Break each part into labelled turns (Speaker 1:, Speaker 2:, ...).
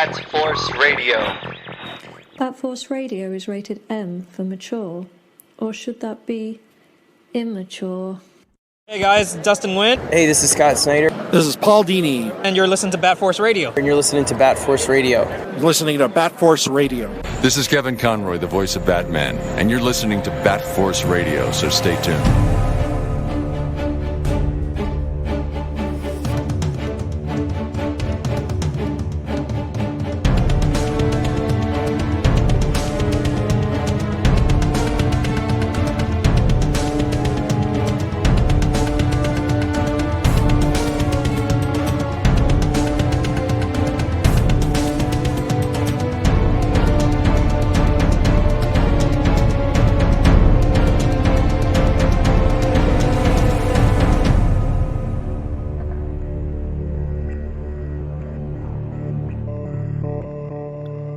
Speaker 1: Bat Force Radio.
Speaker 2: Bat Force Radio is rated M for mature, or should that be immature?
Speaker 3: Hey guys, Dustin Wynn.
Speaker 4: Hey, this is Scott Snyder.
Speaker 5: This is Paul Dini.
Speaker 3: And you're listening to Bat Force Radio.
Speaker 4: And you're listening to Bat Force Radio.
Speaker 5: You're listening to Bat Force Radio.
Speaker 6: This is Kevin Conroy, the voice of Batman, and you're listening to Bat Force Radio, so stay tuned.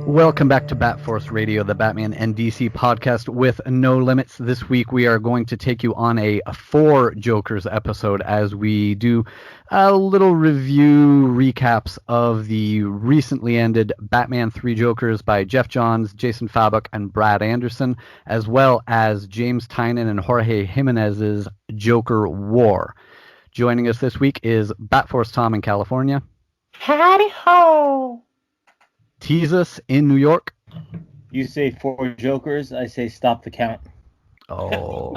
Speaker 7: Welcome back to Bat Force Radio, the Batman and DC podcast with no limits. This week we are going to take you on a 4 Jokers episode as we do a little review recaps of the recently ended Batman 3 Jokers by Geoff Johns, Jason Fabok, and Brad Anderson, as well as James Tynion and Jorge Jimenez's Joker War. Joining us this week is Bat Force Tom in California.
Speaker 8: Howdy ho!
Speaker 7: Teasus in New York.
Speaker 8: You say 4 Jokers, I say stop the count.
Speaker 7: Oh.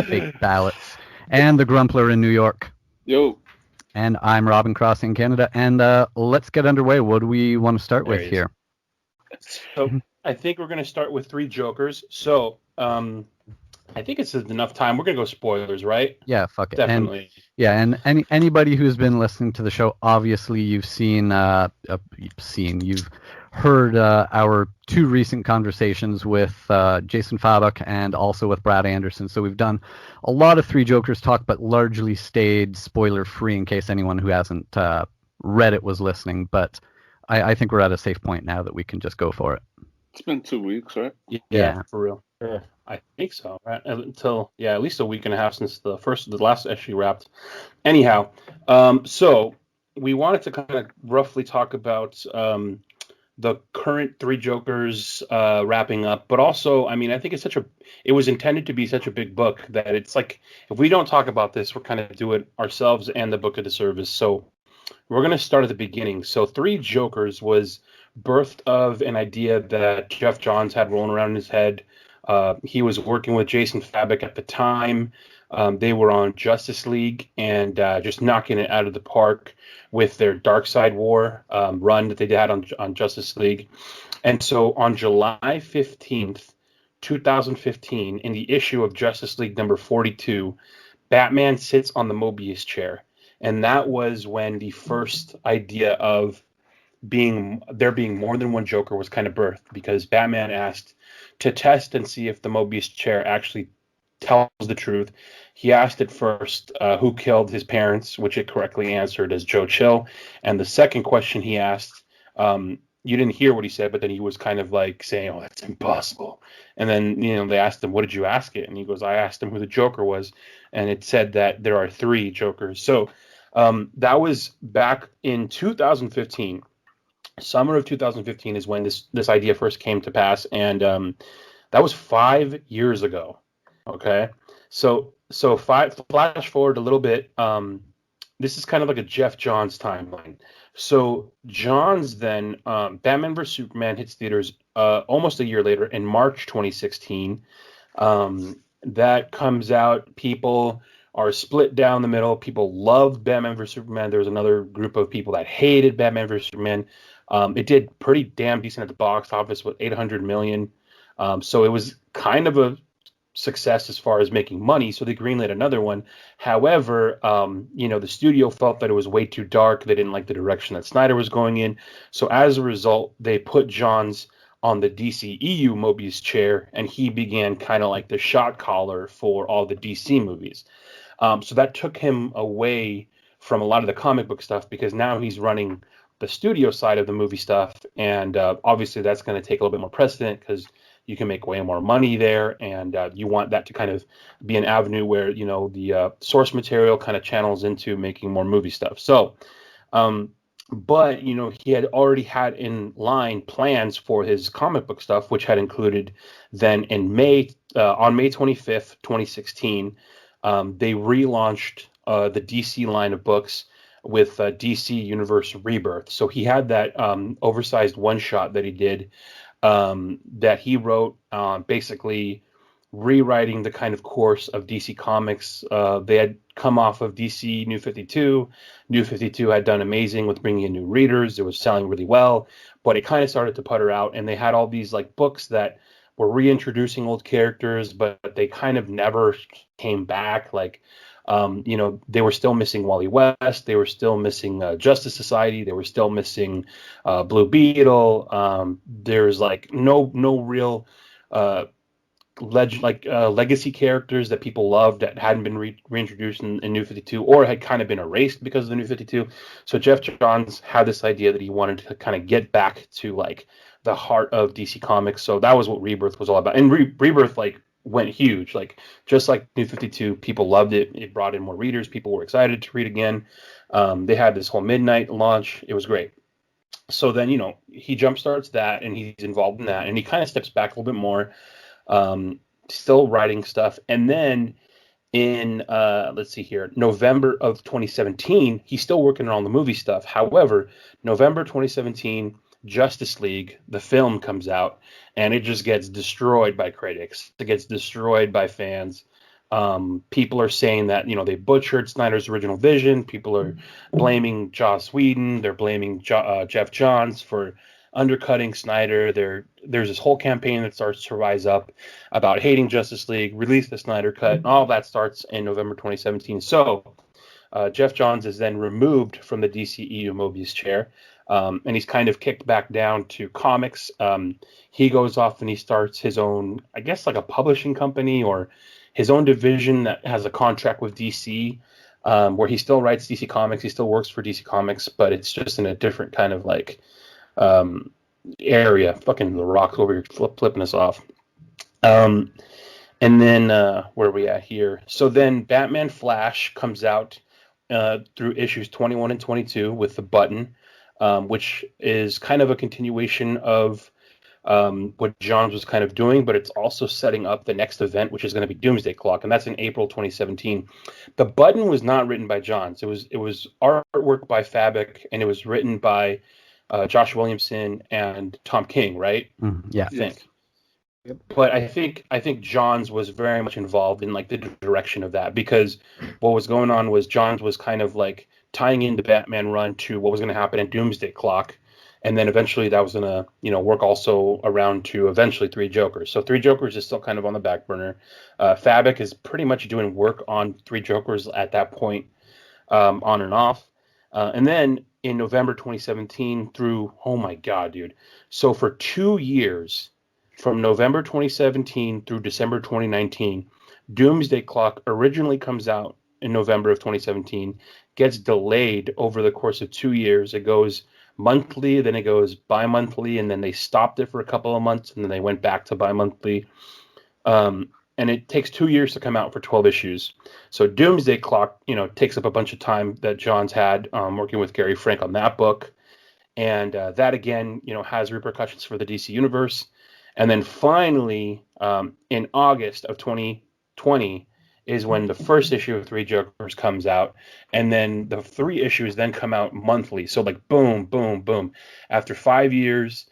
Speaker 7: Fake ballots. And the Grumpler in New York.
Speaker 9: Yo.
Speaker 7: And I'm Robin Cross in Canada. And let's get underway. What do we want to start with here?
Speaker 9: So I think we're going to start with 3 Jokers. So I think it's enough time. We're going to go spoilers, right?
Speaker 7: Yeah, fuck it.
Speaker 9: Definitely.
Speaker 7: And anybody who's been listening to the show, obviously you've you've heard our 2 recent conversations with Jason Fabok and also with Brad Anderson. So we've done a lot of 3 Jokers talk, but largely stayed spoiler-free in case anyone who hasn't read it was listening. But I think we're at a safe point now that we can just go for it.
Speaker 9: It's been 2 weeks, right?
Speaker 7: Yeah.
Speaker 9: For real. Yeah. I think so. Right? Until at least a week and a half since the last issue wrapped. Anyhow, so we wanted to kind of roughly talk about the current 3 Jokers wrapping up, but also, I mean, I think it was intended to be such a big book that it's like if we don't talk about this, we're kind of do it ourselves and the book a disservice. So we're going to start at the beginning. So 3 Jokers was birthed of an idea that Geoff Johns had rolling around in his head. He was working with Jason Fabok at the time. They were on Justice League and just knocking it out of the park with their Darkseid War run that they had on Justice League. And so on July 15th, 2015, in the issue of Justice League number 42, Batman sits on the Mobius chair. And that was when the first idea of there being more than one Joker was kind of birthed, because Batman asked to test and see if the Mobius chair actually tells the truth. He asked it first who killed his parents, which it correctly answered as Joe Chill. And the second question he asked, you didn't hear what he said, but then he was kind of like saying, oh, that's impossible. And then, they asked him, what did you ask it? And he goes, I asked him who the Joker was. And it said that there are 3 Jokers. So that was back in 2015. Summer of 2015 is when this idea first came to pass, and that was 5 years ago. Okay, so flash forward a little bit. This is kind of like a Geoff Johns timeline. So Johns then Batman vs Superman hits theaters almost a year later in March 2016. That comes out. People are split down the middle. People loved Batman vs Superman. There was another group of people that hated Batman vs Superman. It did pretty damn decent at the box office with $800 million. So it was kind of a success as far as making money. So they greenlit another one. However, the studio felt that it was way too dark. They didn't like the direction that Snyder was going in. So as a result, they put Johns on the DCEU Mobius chair, and he began kind of like the shot caller for all the DC movies. So that took him away from a lot of the comic book stuff, because now he's running the studio side of the movie stuff, and obviously that's going to take a little bit more precedent because you can make way more money there, and you want that to kind of be an avenue where the source material kind of channels into making more movie stuff. So But, he had already had in line plans for his comic book stuff, which had included then on May 25th, 2016, they relaunched the DC line of books with DC Universe Rebirth. So he had that oversized one shot that he did that he wrote, basically rewriting the kind of course of DC Comics. They had come off of DC New 52. New 52 had done amazing with bringing in new readers. It was selling really well, but it kind of started to putter out, and they had all these like books that were reintroducing old characters, but they kind of never came back. Like, they were still missing Wally West. They were still missing Justice Society. They were still missing Blue Beetle. There's like no real legacy characters that people loved that hadn't been reintroduced in New 52 or had kind of been erased because of the New 52. So Geoff Johns had this idea that he wanted to kind of get back to like the heart of DC Comics. So that was what Rebirth was all about. And Rebirth like went huge. Like just like New 52, people loved it. It brought in more readers. People were excited to read again. They had this whole midnight launch. It was great. So then, he jumpstarts that and he's involved in that, and he kind of steps back a little bit more. Still writing stuff, and then in let's see here, November of 2017, he's still working on the movie stuff. However, November 2017, Justice League, the film, comes out, and it just gets destroyed by critics. It gets destroyed by fans. People are saying that they butchered Snyder's original vision. People are blaming Joss Whedon. They're blaming Geoff Johns for undercutting Snyder. There's this whole campaign that starts to rise up about hating Justice League, release the Snyder Cut, and all that starts in November 2017. So Geoff Johns is then removed from the DCEU Mobius chair, and he's kind of kicked back down to comics. He goes off and he starts his own, I guess, like a publishing company or his own division that has a contract with DC, where he still writes DC Comics. He still works for DC Comics, but it's just in a different kind of like area. Fucking The Rock's over here flipping us off. And then where are we at here? So then Batman Flash comes out through issues 21 and 22 with the Button, which is kind of a continuation of what Johns was kind of doing, but it's also setting up the next event, which is going to be Doomsday Clock, and that's in April 2017. The Button was not written by Johns. It was artwork by Fabok, and it was written by Josh Williamson and Tom King, right?
Speaker 7: Yeah,
Speaker 9: I think. Yep. But I think Johns was very much involved in like the direction of that, because what was going on was Johns was kind of like tying in the Batman run to what was going to happen in Doomsday Clock, and then eventually that was going to work also around to eventually Three Jokers. So Three Jokers is still kind of on the back burner. Fabok is pretty much doing work on Three Jokers at that point, on and off, and then in November 2017 through, oh my God, dude. So for 2 years, from November 2017 through December 2019, Doomsday Clock originally comes out in November of 2017, gets delayed over the course of 2 years. It goes monthly, then it goes bi-monthly, and then they stopped it for a couple of months, and then they went back to bi-monthly. And it takes 2 years to come out for 12 issues. So Doomsday Clock, takes up a bunch of time that Johns had working with Gary Frank on that book. And that, again, has repercussions for the DC Universe. And then finally, in August of 2020 is when the first issue of Three Jokers comes out. And then the 3 issues then come out monthly. So like boom, boom, boom. After 5 years,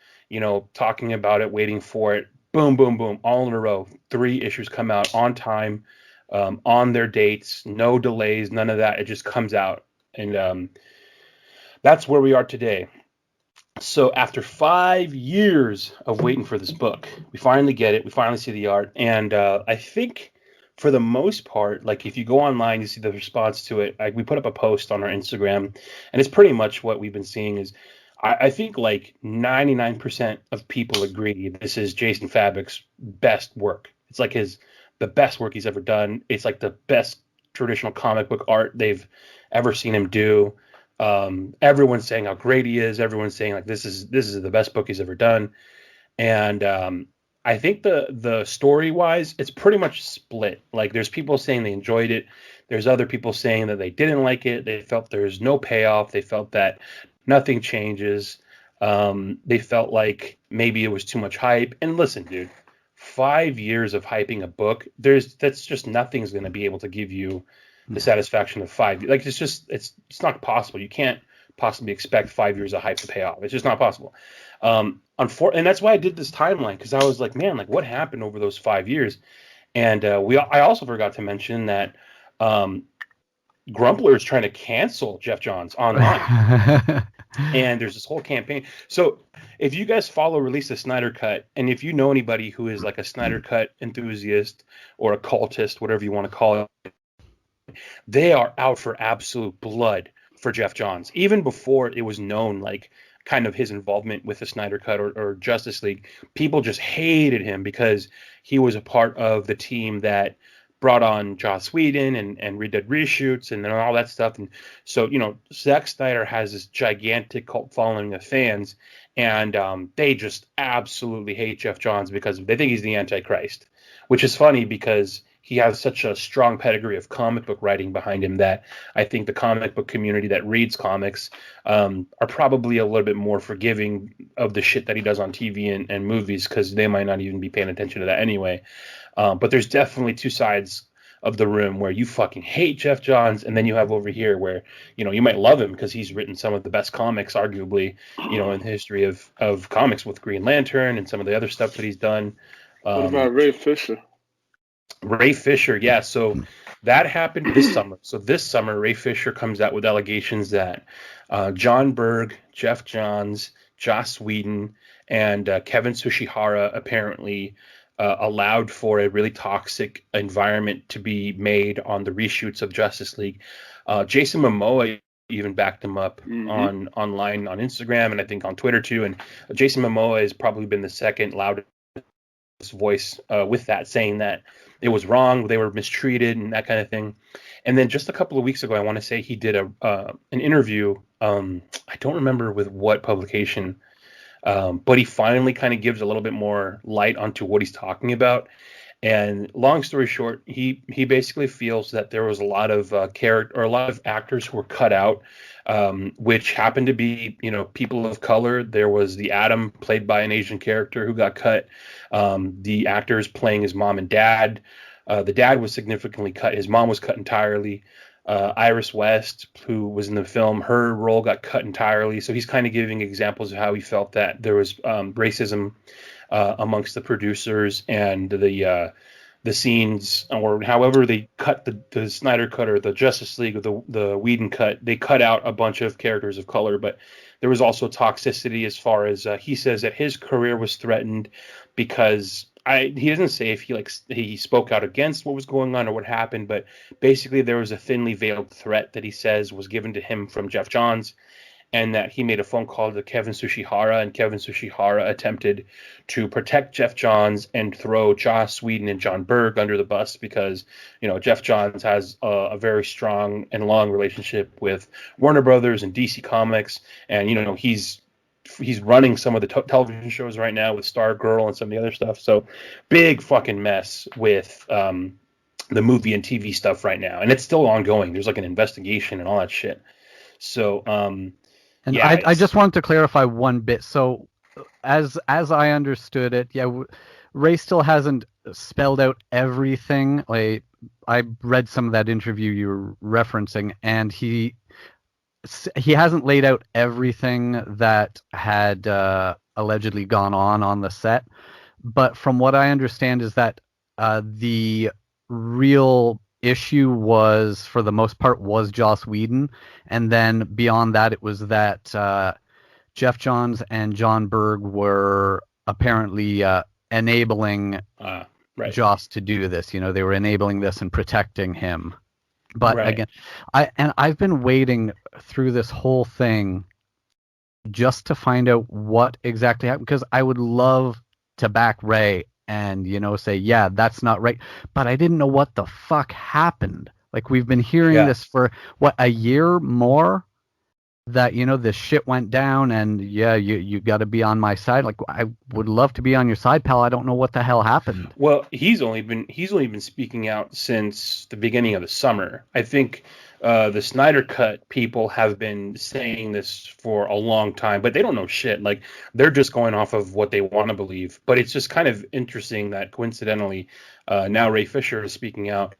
Speaker 9: talking about it, waiting for it, boom, boom, boom, all in a row. 3 issues come out on time, on their dates, no delays, none of that. It just comes out. And that's where we are today. So after 5 years of waiting for this book, we finally get it. We finally see the art. And I think for the most part, like if you go online, you see the response to it. We put up a post on our Instagram, and it's pretty much what we've been seeing is, I think like 99% of people agree this is Jason Fabok's best work. It's like the best work he's ever done. It's like the best traditional comic book art they've ever seen him do. Everyone's saying how great he is. Everyone's saying like this is the best book he's ever done. And I think the story wise, it's pretty much split. Like there's people saying they enjoyed it. There's other people saying that they didn't like it. They felt there's no payoff. They felt that Nothing changes. They felt like maybe it was too much hype. And listen, dude, 5 years of hyping a book, that's just nothing's going to be able to give you the satisfaction of 5 years. Like it's not possible. You can't possibly expect 5 years of hype to pay off. It's just not possible. And that's why I did this timeline, because I was like, man, like what happened over those 5 years? And I also forgot to mention that Grumpler is trying to cancel Geoff Johns online. And there's this whole campaign. So if you guys follow Release the Snyder Cut, and if you know anybody who is like a Snyder Cut enthusiast or a cultist, whatever you want to call it, they are out for absolute blood for Geoff Johns. Even before it was known, like kind of his involvement with the Snyder Cut or Justice League, people just hated him because he was a part of the team that brought on Joss Whedon and redid reshoots and all that stuff. And so, Zack Snyder has this gigantic cult following of fans, and they just absolutely hate Geoff Johns because they think he's the Antichrist, which is funny because he has such a strong pedigree of comic book writing behind him that I think the comic book community that reads comics are probably a little bit more forgiving of the shit that he does on TV and movies, because they might not even be paying attention to that anyway. But there's definitely two sides of the room where you fucking hate Geoff Johns, and then you have over here where, you might love him because he's written some of the best comics, arguably, in the history of comics, with Green Lantern and some of the other stuff that he's done.
Speaker 1: What about Ray Fisher?
Speaker 9: Ray Fisher, yeah. So that happened this summer. So this summer, Ray Fisher comes out with allegations that John Berg, Geoff Johns, Joss Whedon, and Kevin Tsuchihara apparently allowed for a really toxic environment to be made on the reshoots of Justice League. Jason Momoa even backed him up online on Instagram, and I think on Twitter too. And Jason Momoa has probably been the second loudest voice with that, saying that it was wrong, they were mistreated, and that kind of thing. And then just a couple of weeks ago, I want to say he did an interview. I don't remember with what publication, but he finally kind of gives a little bit more light onto what he's talking about. And long story short, he basically feels that there was a lot of a lot of actors who were cut out, which happened to be, people of color. There was the Atom, played by an Asian character, who got cut. The actors playing his mom and dad. The dad was significantly cut. His mom was cut entirely. Iris West, who was in the film, her role got cut entirely. So he's kind of giving examples of how he felt that there was racism amongst the producers, and the scenes, or however they cut the Snyder Cut or the Justice League or the Whedon cut, they cut out a bunch of characters of color. But there was also toxicity as far as he says that his career was threatened because he doesn't say if he spoke out against what was going on or what happened, but basically there was a thinly veiled threat that he says was given to him from Geoff Johns, and that he made a phone call to Kevin Tsuchihara, and Kevin Tsuchihara attempted to protect Geoff Johns and throw Joss Whedon and John Berg under the bus because, Geoff Johns has a very strong and long relationship with Warner Brothers and DC Comics, and, he's running some of the television shows right now with Stargirl and some of the other stuff. So big fucking mess with the movie and TV stuff right now. And it's still ongoing. There's like an investigation and all that shit. So,
Speaker 7: I just wanted to clarify one bit. So as I understood it, Ray still hasn't spelled out everything. Like, I read some of that interview you were referencing, and he hasn't laid out everything that had allegedly gone on the set. But from what I understand is that the real issue was, for the most part, was Joss Whedon. And then beyond that, it was that Geoff Johns and John Berg were apparently enabling Joss to do this. They were enabling this and protecting him. But again, I've been waiting through this whole thing just to find out what exactly happened, because I would love to back Ray and, say, yeah, that's not right. But I didn't know what the fuck happened. Like, we've been hearing this for, a year more, that, this shit went down, and you got to be on my side. Like, I would love to be on your side, pal. I don't know what the hell happened.
Speaker 9: Well, he's only been speaking out since the beginning of the summer. I think the Snyder Cut people have been saying this for a long time, but they don't know shit. Like, they're just going off of what they want to believe. But it's just kind of interesting that coincidentally, now Ray Fisher is speaking out.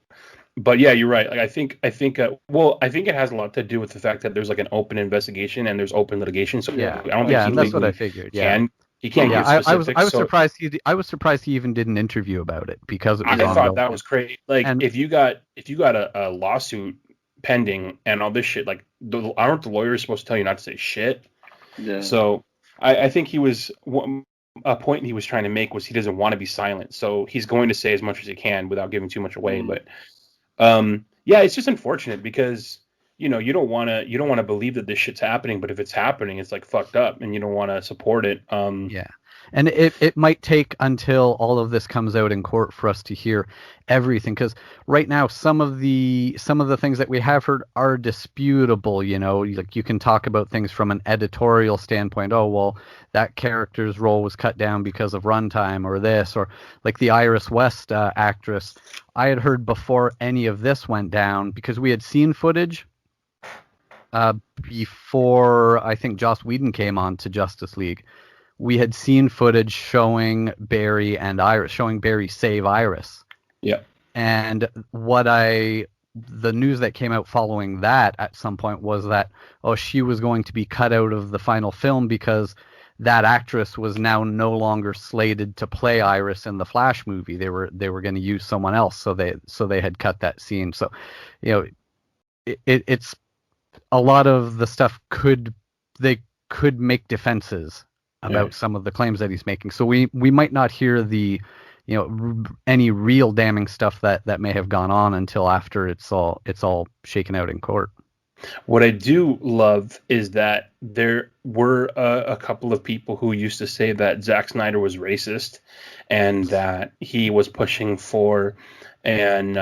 Speaker 9: But yeah, you're right. Like, I think it has a lot to do with the fact that there's like an open investigation and there's open litigation. So
Speaker 7: Yeah,
Speaker 9: I don't think he
Speaker 7: that's what I
Speaker 9: legally
Speaker 7: figured. Yeah.
Speaker 9: He can't give
Speaker 7: I
Speaker 9: specifics.
Speaker 7: was surprised I was surprised he even did an interview about it because it was
Speaker 9: I thought that was crazy. Like,
Speaker 7: and,
Speaker 9: if you got a lawsuit pending and all this shit, like, aren't the lawyers supposed to tell you not to say shit?
Speaker 1: Yeah.
Speaker 9: So I think he was a point he was trying to make was he doesn't want to be silent, so he's going to say as much as he can without giving too much away. But yeah, it's just unfortunate because you don't want to believe that this shit's happening, but if it's happening, it's like fucked up, and you don't want to support it.
Speaker 7: Yeah. And it might take until all of this comes out in court for us to hear everything, because right now some of the things that we have heard are disputable. Like, you can talk about things from an editorial standpoint. Oh, well, that character's role was cut down because of runtime, or this, or like the Iris West actress. I had heard before any of this went down, because we had seen footage before I think Joss Whedon came on to Justice League. We had seen footage showing Barry and Iris, showing Barry save Iris.
Speaker 9: Yeah.
Speaker 7: And the news that came out following that at some point was that, she was going to be cut out of the final film because that actress was now no longer slated to play Iris in the Flash movie. They were going to use someone else, so they had cut that scene. So, it's a lot of the stuff could make defenses about some of the claims that he's making. So we might not hear the, any real damning stuff that may have gone on until after it's all shaken out in court.
Speaker 9: What I do love is that there were a couple of people who used to say that Zack Snyder was racist and that he was pushing for an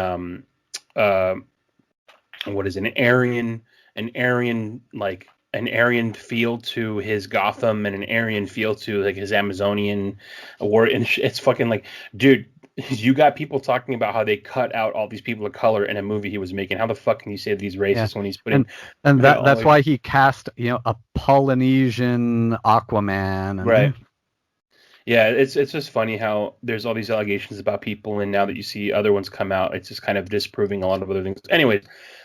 Speaker 9: Aryan feel to his Gotham and an Aryan feel to like his Amazonian war. And it's fucking like, dude, you got people talking about how they cut out all these people of color in a movie he was making. How the fuck can you say that he's racist when he's putting?
Speaker 7: And that's why he cast a Polynesian Aquaman.
Speaker 9: Right. Yeah, it's just funny how there's all these allegations about people, and now that you see other ones come out, it's just kind of disproving a lot of other things. Anyways,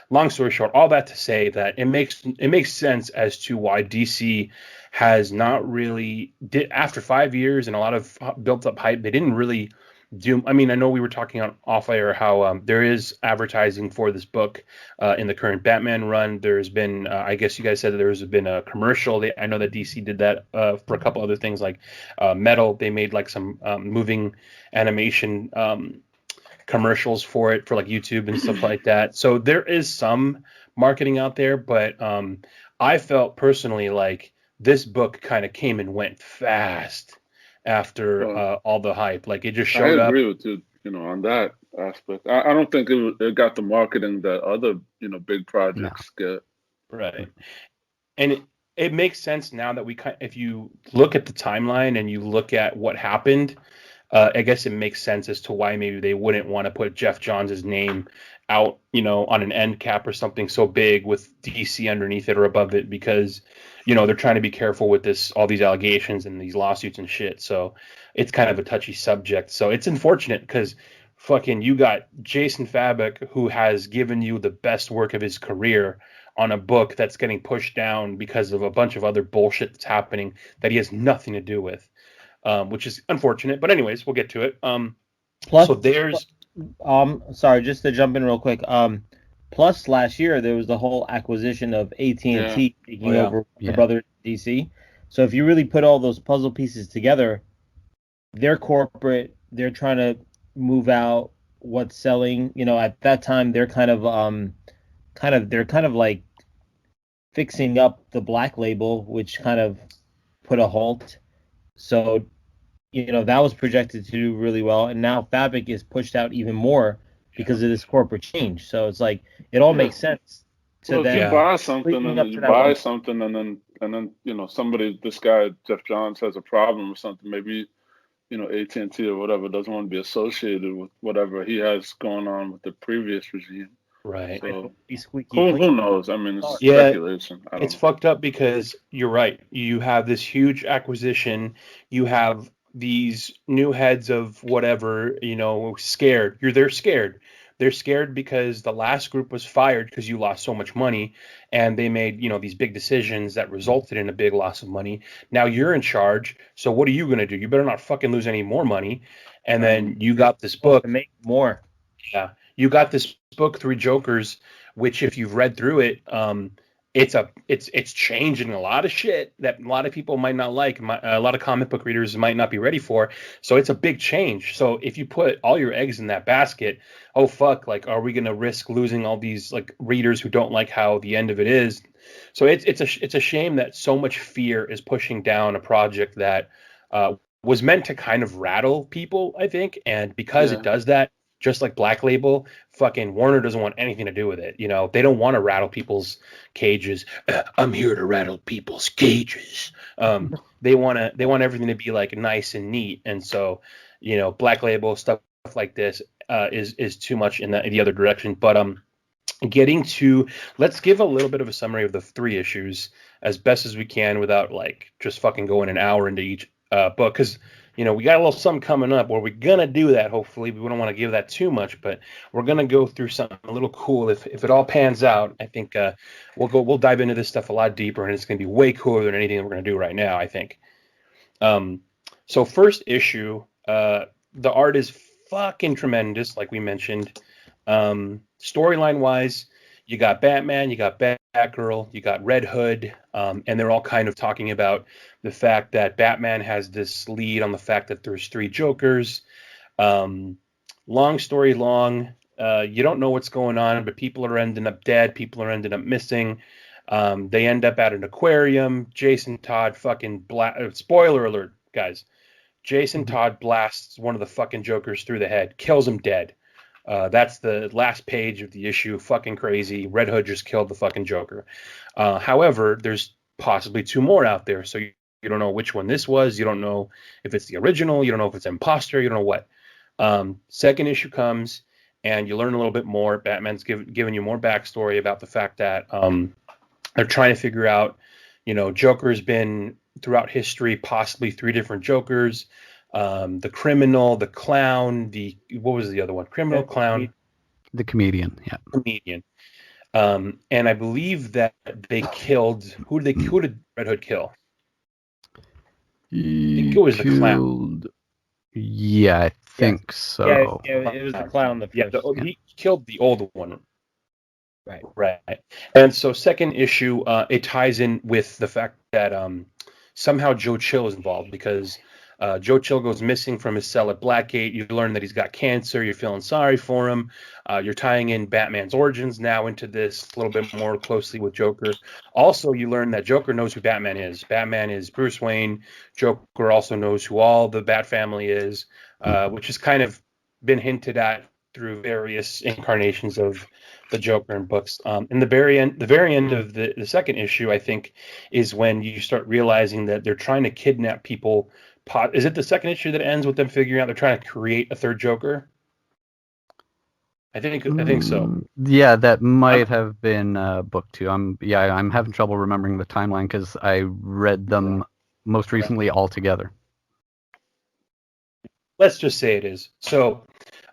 Speaker 9: long story short, all that to say that it makes sense as to why DC has not really after 5 years and a lot of built up hype, they didn't really do. I mean, I know we were talking on off air how there is advertising for this book in the current Batman run. There's been, I guess you guys said that there's been a commercial. I know that DC did that for a couple other things like Metal. They made like some moving animation commercials for it for like YouTube and stuff like that. So there is some marketing out there, but I felt personally like this book kind of came and went fast after all the hype. Like, it just showed up.
Speaker 1: I agree with you, on that aspect. I don't think it got the marketing that other, big projects get.
Speaker 9: Right. And it makes sense now that if you look at the timeline and you look at what happened, I guess it makes sense as to why maybe they wouldn't want to put Geoff Johns' name out, on an end cap or something so big with DC underneath it or above it, because, they're trying to be careful with all these allegations and these lawsuits and shit. So it's kind of a touchy subject. So it's unfortunate because fucking you got Jason Fabok, who has given you the best work of his career, on a book that's getting pushed down because of a bunch of other bullshit that's happening that he has nothing to do with. Which is unfortunate, but anyways, we'll get to it.
Speaker 8: Plus,
Speaker 9: so there's,
Speaker 8: sorry, just to jump in real quick. Plus, last year there was the whole acquisition of AT&T taking over the brother DC. So if you really put all those puzzle pieces together, they're corporate. They're trying to move out what's selling. At that time they're kind of like fixing up the Black Label, which kind of put a halt. So, that was projected to do really well. And now Fabok is pushed out even more because of this corporate change. So it's like, it all makes sense to them.
Speaker 1: You buy something and then this guy, Geoff Johns, has a problem or something. Maybe, AT&T or whatever doesn't want to be associated with whatever he has going on with the previous regime.
Speaker 9: Right.
Speaker 1: So
Speaker 8: squeaky
Speaker 1: who knows? I mean, it's speculation.
Speaker 9: It's fucked up because you're right. You have this huge acquisition. You have these new heads of whatever, scared. They're scared. They're scared because the last group was fired because you lost so much money, and they made, these big decisions that resulted in a big loss of money. Now you're in charge, so what are you gonna do? You better not fucking lose any more money. And then you got this book
Speaker 8: to make more.
Speaker 9: Yeah, you got this book, Three Jokers, which if you've read through it, it's changing a lot of shit that a lot of people might not like. A lot of comic book readers might not be ready for. So it's a big change. So if you put all your eggs in that basket, oh fuck, like are we gonna risk losing all these like readers who don't like how the end of it is? So it's a shame that so much fear is pushing down a project that was meant to kind of rattle people, I think, and because it does that. Just like Black Label, fucking Warner doesn't want anything to do with it. They don't want to rattle people's cages. I'm here to rattle people's cages. They want everything to be like nice and neat. And so, Black Label stuff like this is too much in the other direction. But let's give a little bit of a summary of the 3 issues as best as we can without like just fucking going an hour into each book because. We got a little something coming up where we're going to do that, hopefully. We don't want to give that too much, but we're going to go through something a little cool. If it all pans out, I think we'll dive into this stuff a lot deeper, and it's going to be way cooler than anything that we're going to do right now, I think. So first issue, the art is fucking tremendous, like we mentioned. Storyline-wise, you got Batman, you got Batgirl, you got Red Hood, and they're all kind of talking about the fact that Batman has this lead on the fact that there's 3 Jokers. Long story long, you don't know what's going on, but people are ending up dead. People are ending up missing. They end up at an aquarium. Jason Todd fucking spoiler alert, guys. Jason Todd blasts one of the fucking Jokers through the head, kills him dead. That's the last page of the issue. Fucking crazy. Red Hood just killed the fucking Joker. However, there's possibly 2 more out there. So you don't know which one this was. You don't know if it's the original. You don't know if it's imposter. You don't know what. Second issue comes, and you learn a little bit more. Batman's giving you more backstory about the fact that they're trying to figure out, Joker's been throughout history, possibly 3 different Jokers. The criminal, the clown, what was the other one? Criminal, clown,
Speaker 7: the comedian. Yeah,
Speaker 9: comedian. And I believe that they killed who did Red Hood kill? I think it was the clown.
Speaker 7: Yeah, I think so.
Speaker 8: Yeah, it was the clown.
Speaker 9: He killed the old one. Right. And so second issue, it ties in with the fact that somehow Joe Chill is involved because Joe Chill goes missing from his cell at Blackgate. You learn that he's got cancer. You're feeling sorry for him. You're tying in Batman's origins now into this a little bit more closely with Joker. Also, you learn that Joker knows who Batman is. Batman is Bruce Wayne. Joker also knows who all the Bat family is, which has kind of been hinted at through various incarnations of the Joker in books. In the very end of the second issue, I think, is when you start realizing that they're trying to kidnap people. Is it the second issue that ends with them figuring out they're trying to create a 3rd Joker? I think so.
Speaker 7: Yeah, that might have been book 2. I'm having trouble remembering the timeline because I read them most recently all together.
Speaker 9: Let's just say it is. So,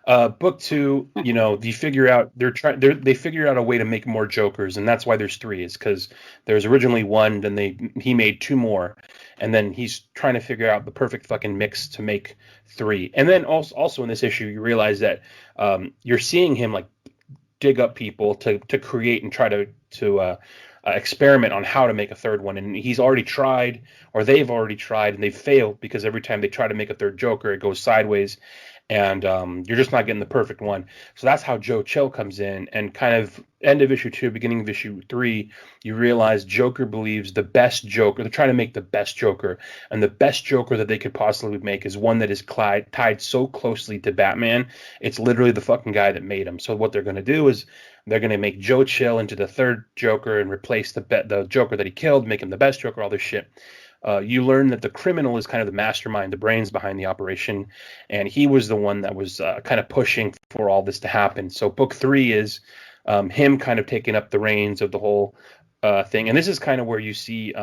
Speaker 9: book 2, they figure out they figure out a way to make more Jokers, and that's why there's 3. Is because there's originally 1, then he made 2 more, and then he's trying to figure out the perfect fucking mix to make 3. And then also in this issue, you realize that you're seeing him like dig up people to create and try to experiment on how to make a 3rd one, and he's already tried, or they've already tried, and they've failed because every time they try to make a 3rd Joker, it goes sideways. And you're just not getting the perfect one. So that's how Joe Chill comes in, and kind of end of issue 2, beginning of issue 3, you realize Joker believes the best Joker. They're trying to make the best Joker, and the best Joker that they could possibly make is one that is tied so closely to Batman. It's literally the fucking guy that made him. So what they're going to do is they're going to make Joe Chill into the 3rd Joker and replace the Joker that he killed, make him the best Joker, all this shit. You learn that the criminal is kind of the mastermind, the brains behind the operation, and he was the one that was kind of pushing for all this to happen. So book 3 is him kind of taking up the reins of the whole thing. And this is kind of where you see,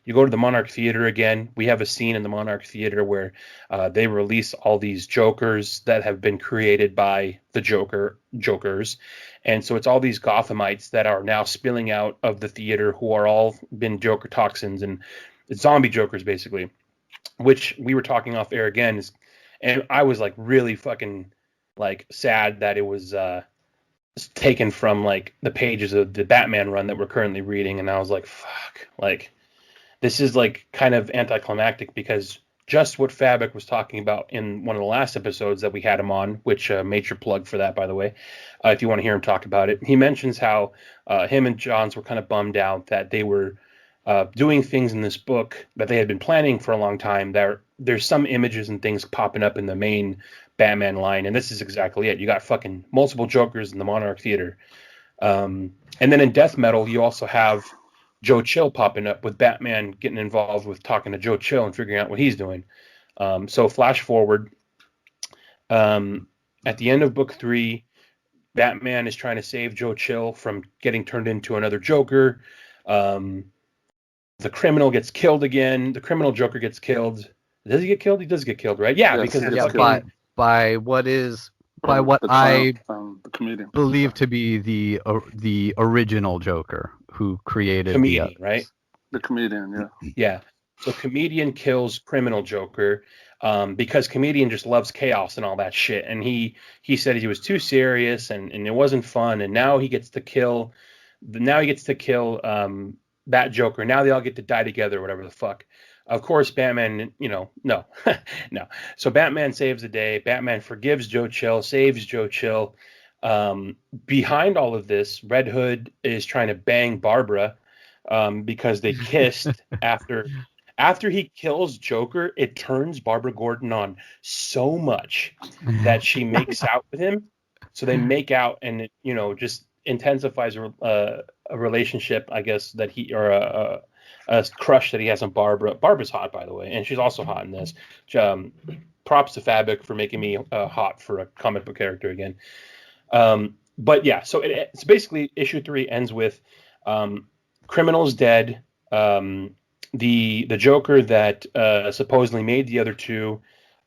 Speaker 9: you go to the Monarch Theater again. We have a scene in the Monarch Theater where they release all these Jokers that have been created by the Jokers. And so it's all these Gothamites that are now spilling out of the theater who are all been Joker toxins and zombie Jokers, basically, which we were talking off air again. And I was like really fucking like sad that it was taken from like the pages of the Batman run that we're currently reading. And I was like, fuck, like this is like kind of anticlimactic, because just what Fabok was talking about in one of the last episodes that we had him on, which major plug for that, by the way, if you want to hear him talk about it. He mentions how him and Johns were kind of bummed out that they were doing things in this book that they had been planning for a long time. There's some images and things popping up in the main Batman line, and this is exactly it. You got fucking multiple Jokers in the Monarch Theater. And then in Death Metal, you also have Joe Chill popping up, with Batman getting involved with talking to Joe Chill and figuring out what he's doing. So flash forward. At the end of book 3, Batman is trying to save Joe Chill from getting turned into another Joker. The criminal gets killed again. The criminal Joker gets killed. Does he get killed? He does get killed, right? Yeah,
Speaker 1: yes,
Speaker 9: because
Speaker 7: by what I
Speaker 1: comedian
Speaker 7: believe to be the original Joker who created
Speaker 9: comedian, right?
Speaker 1: The comedian, yeah.
Speaker 9: Yeah. So comedian kills criminal Joker because comedian just loves chaos and all that shit. And he said he was too serious and it wasn't fun. And now he gets to kill. Bat Joker. Now they all get to die together, whatever the fuck. Of course, Batman, no. So Batman saves the day. Batman forgives Joe Chill, saves Joe Chill. Behind all of this, Red Hood is trying to bang Barbara because they kissed after he kills Joker. It turns Barbara Gordon on so much that she makes out with him. So they make out, and it, just intensifies a relationship, I guess, that he, or a crush that he has on Barbara. Barbara's hot, by the way, and she's also hot in this. Props to Fabok for making me hot for a comic book character again. But yeah, so it's basically issue 3 ends with criminals dead. The Joker that supposedly made the other two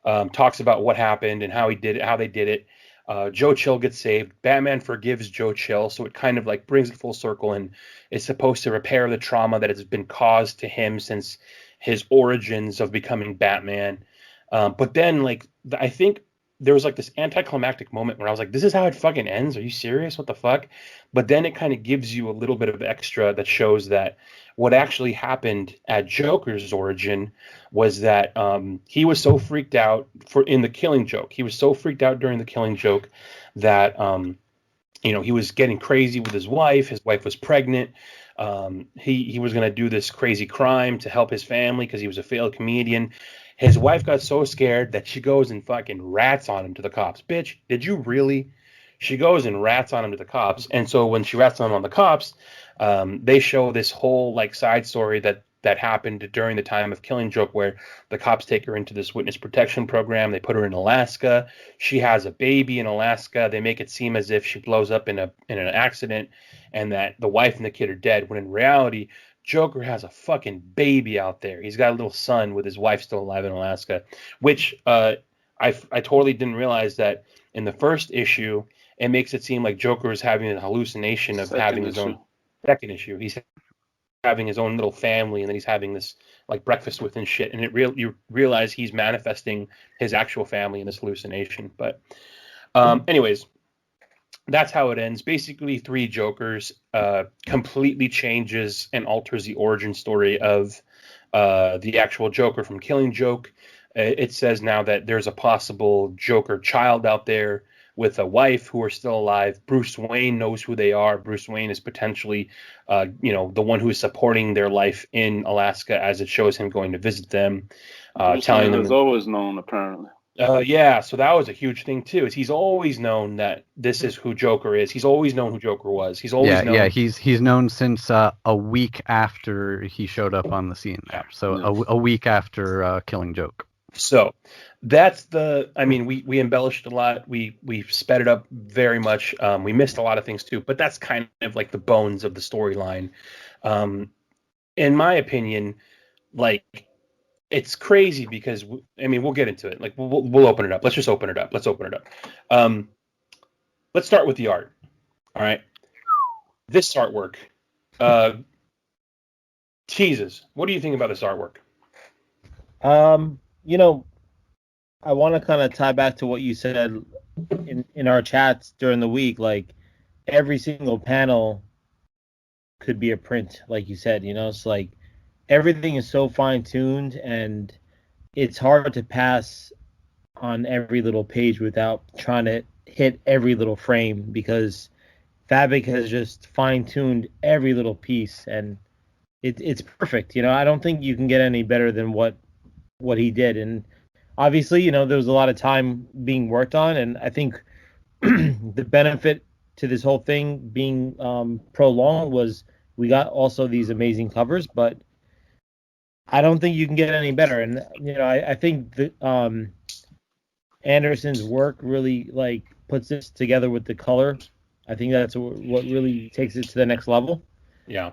Speaker 9: talks about what happened and how they did it. Joe Chill gets saved. Batman forgives Joe Chill, so it kind of like brings it full circle and is supposed to repair the trauma that has been caused to him since his origins of becoming Batman. But then, like, I think there was like this anticlimactic moment where I was like, this is how it fucking ends? Are you serious? What the fuck? But then it kind of gives you a little bit of extra that shows that what actually happened at Joker's origin was that he was so freaked out in the Killing Joke. He was so freaked out during the Killing Joke that, he was getting crazy with his wife. His wife was pregnant. He was going to do this crazy crime to help his family because he was a failed comedian. His wife got so scared that she goes and fucking rats on him to the cops. Bitch, did you really? She goes and rats on him to the cops. And so when she rats on the cops, they show this whole like side story that happened during the time of Killing Joke, where the cops take her into this witness protection program. They put her in Alaska. She has a baby in Alaska. They make it seem as if she blows up in an accident and that the wife and the kid are dead, when in reality, Joker has a fucking baby out there. He's got a little son with his wife still alive in Alaska, which I totally didn't realize that in the first issue, it makes it seem like Joker is having a hallucination of having his own second issue. He's having his own little family, and then he's having this like breakfast with and shit. And you realize he's manifesting his actual family in this hallucination. But anyways, that's how it ends. Basically, 3 Jokers completely changes and alters the origin story of the actual Joker from Killing Joke. It says now that there's a possible Joker child out there with a wife who are still alive. Bruce Wayne knows who they are. Bruce Wayne is potentially, the one who is supporting their life in Alaska, as it shows him going to visit them, telling them.
Speaker 1: He's always known, apparently.
Speaker 9: Yeah, so that was a huge thing too. Is he's always known that this is who Joker is. He's always known who Joker was. He's always known.
Speaker 7: Yeah, he's known since a week after he showed up on the scene there. So a week after Killing Joke.
Speaker 9: So that's we embellished a lot. We sped it up very much. We missed a lot of things too, but that's kind of like the bones of the storyline. In my opinion, like, it's crazy because we'll get into it. Like, we'll open it up. Let's just open it up. Let's open it up. Let's start with the art. All right. This artwork. Jesus, what do you think about this artwork?
Speaker 8: I want to kind of tie back to what you said in our chats during the week. Like, every single panel could be a print, like you said. It's like everything is so fine-tuned, and it's hard to pass on every little page without trying to hit every little frame, because Fabok has just fine-tuned every little piece, and it's perfect. I don't think you can get any better than what he did. And obviously, there was a lot of time being worked on, and I think the benefit to this whole thing being prolonged was we got also these amazing covers, but I don't think you can get any better. And I think that Anderson's work really like puts this together with the color. I think that's what really takes it to the next level.
Speaker 9: Yeah.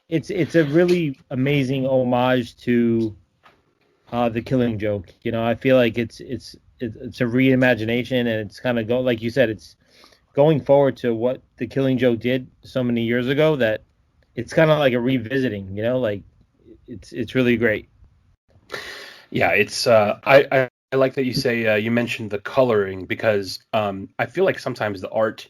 Speaker 8: It's a really amazing homage to The Killing Joke. I feel like it's a reimagination, and it's kind of like you said, it's going forward to what The Killing Joke did so many years ago, that it's kind of like a revisiting. Like it's really great.
Speaker 9: Yeah, it's I like that you say you mentioned the coloring, because I feel like sometimes the art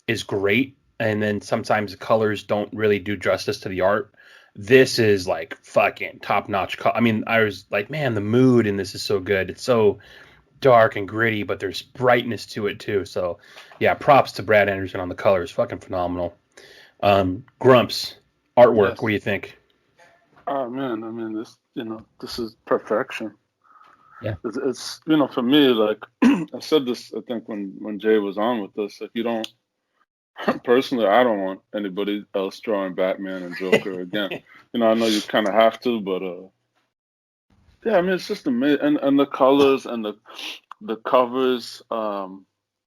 Speaker 9: is great, and then sometimes the colors don't really do justice to the art. This is like fucking top-notch. I was like, man, the mood in this is so good. It's so dark and gritty, but there's brightness to it too. So yeah, props to Brad Anderson on the colors. Fucking phenomenal. Grumps artwork.
Speaker 1: Yes.
Speaker 9: What do you think?
Speaker 1: Oh man, this is perfection.
Speaker 8: Yeah.
Speaker 1: It's for me, like I said this, I think when Jay was on with us, if you don't, personally, I don't want anybody else drawing Batman and Joker again. I know you kind of have to, but yeah, it's just amazing, and the colors and the covers. I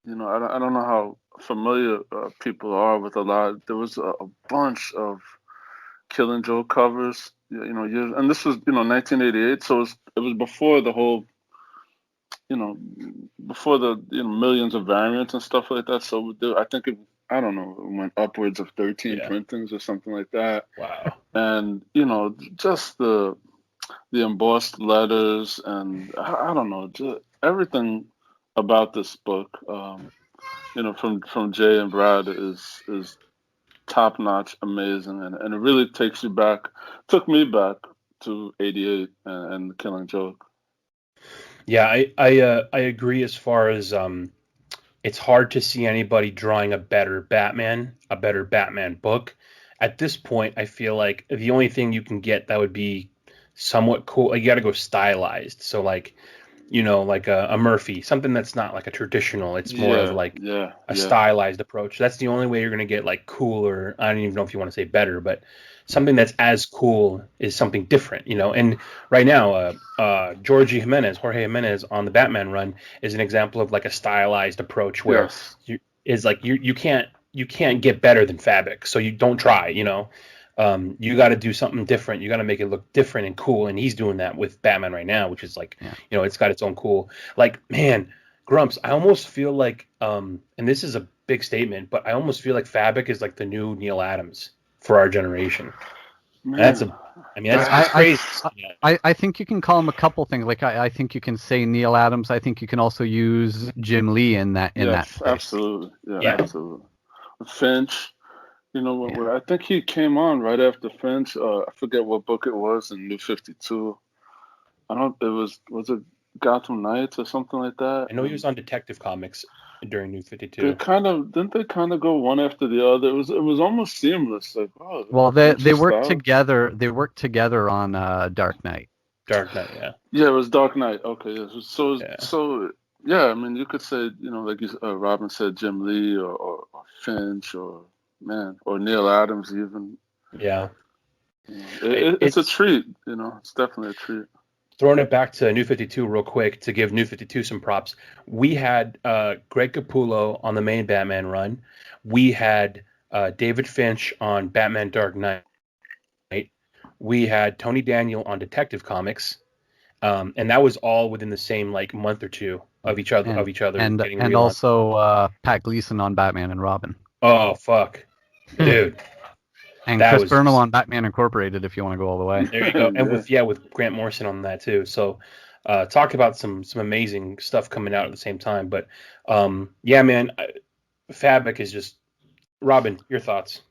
Speaker 1: don't know how familiar people are with a lot. There was a bunch of Killing Joke covers, years, and this was 1988, so it was before the whole, before the millions of variants and stuff like that. So I think it went upwards of 13 printings or something like that.
Speaker 9: Wow.
Speaker 1: And just the embossed letters, and I don't know, just everything about this book, from Jay and Brad is top notch, amazing, and it really took me back to '88 and The Killing Joke.
Speaker 9: Yeah, I agree as far as it's hard to see anybody drawing a better Batman book. At this point, I feel like the only thing you can get that would be somewhat cool, like, you got to go stylized. So like, like a Murphy, something that's not like a traditional. It's more of like a stylized approach. That's the only way you're going to get like cooler. I don't even know if you want to say better, but something that's as cool is something different, And right now, Jorge Jimenez on the Batman run is an example of like a stylized approach where you can't get better than Fabok, so you don't try, you got to do something different. You got to make it look different and cool, and he's doing that with Batman right now, which is like, it's got its own cool. Like, man, Grumps, I almost feel like, and this is a big statement, but I almost feel like Fabok is like the new Neil Adams for our generation.
Speaker 1: Man.
Speaker 9: That's crazy.
Speaker 7: I think you can call him a couple things. Like I think you can say Neil Adams. I think you can also use Jim Lee in that.
Speaker 1: Yes, absolutely. Yeah, absolutely. Finch. I think he came on right after Finch. I forget what book it was in New 52. Was it Gotham Knights or something like that?
Speaker 9: I know he was on Detective Comics during New 52.
Speaker 1: Didn't they go one after the other? It was almost seamless. Like,
Speaker 7: they worked together. They worked together on Dark Knight.
Speaker 9: Dark Knight, yeah.
Speaker 1: Yeah, it was Dark Knight. Okay, yeah. So yeah, you could say, like Robin said, Jim Lee or Finch or Neil Adams even.
Speaker 9: Yeah.
Speaker 1: It's a treat, it's definitely a treat.
Speaker 9: throwing it back to New 52 real quick to give New 52 some props. We had Greg Capullo on the main Batman run. We had David Finch on Batman Dark Knight. We had Tony Daniel on Detective Comics. And that was all within the same like month or two of each other.
Speaker 7: And also Pat Gleason on Batman and Robin.
Speaker 9: Oh fuck, dude.
Speaker 7: And Chris Burnham on Batman Incorporated, if you want to go all the way.
Speaker 9: There you go. And with Grant Morrison on that too. So talk about some amazing stuff coming out at the same time. But yeah, man, Fabok is just. Robin, your thoughts?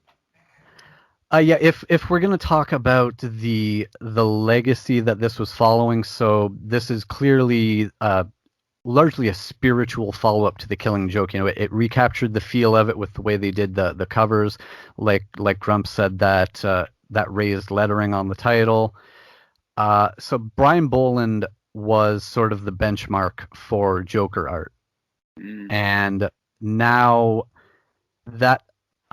Speaker 7: Yeah, if we're going to talk about the legacy that this was following, so this is clearly largely a spiritual follow-up to The Killing Joke. You know, it recaptured the feel of it with the way they did the covers, like Grumps said, that raised lettering on the title. So Brian Boland was sort of the benchmark for Joker art, and now that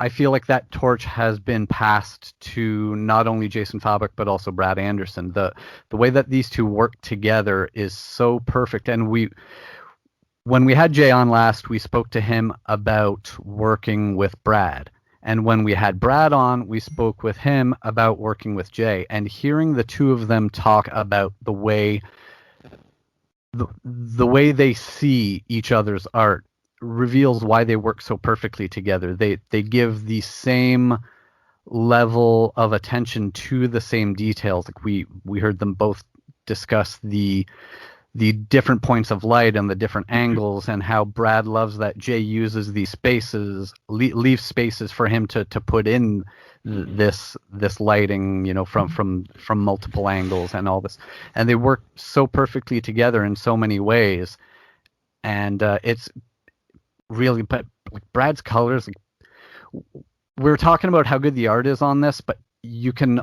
Speaker 7: I feel like that torch has been passed to not only Jason Fabok but also Brad Anderson. The way that these two work together is so perfect. And when we had Jay on last, we spoke to him about working with Brad. And when we had Brad on, we spoke with him about working with Jay. And hearing the two of them talk about the way they see each other's art reveals why they work so perfectly together. They give the same level of attention to the same details. Like we heard them both discuss the different points of light and the different angles, and how Brad loves that Jay uses these spaces, leaves spaces for him to put in this lighting, you know, from multiple angles and all this. And they work so perfectly together in so many ways. And it's really, but like Brad's colors, like, we're talking about how good the art is on this, but you can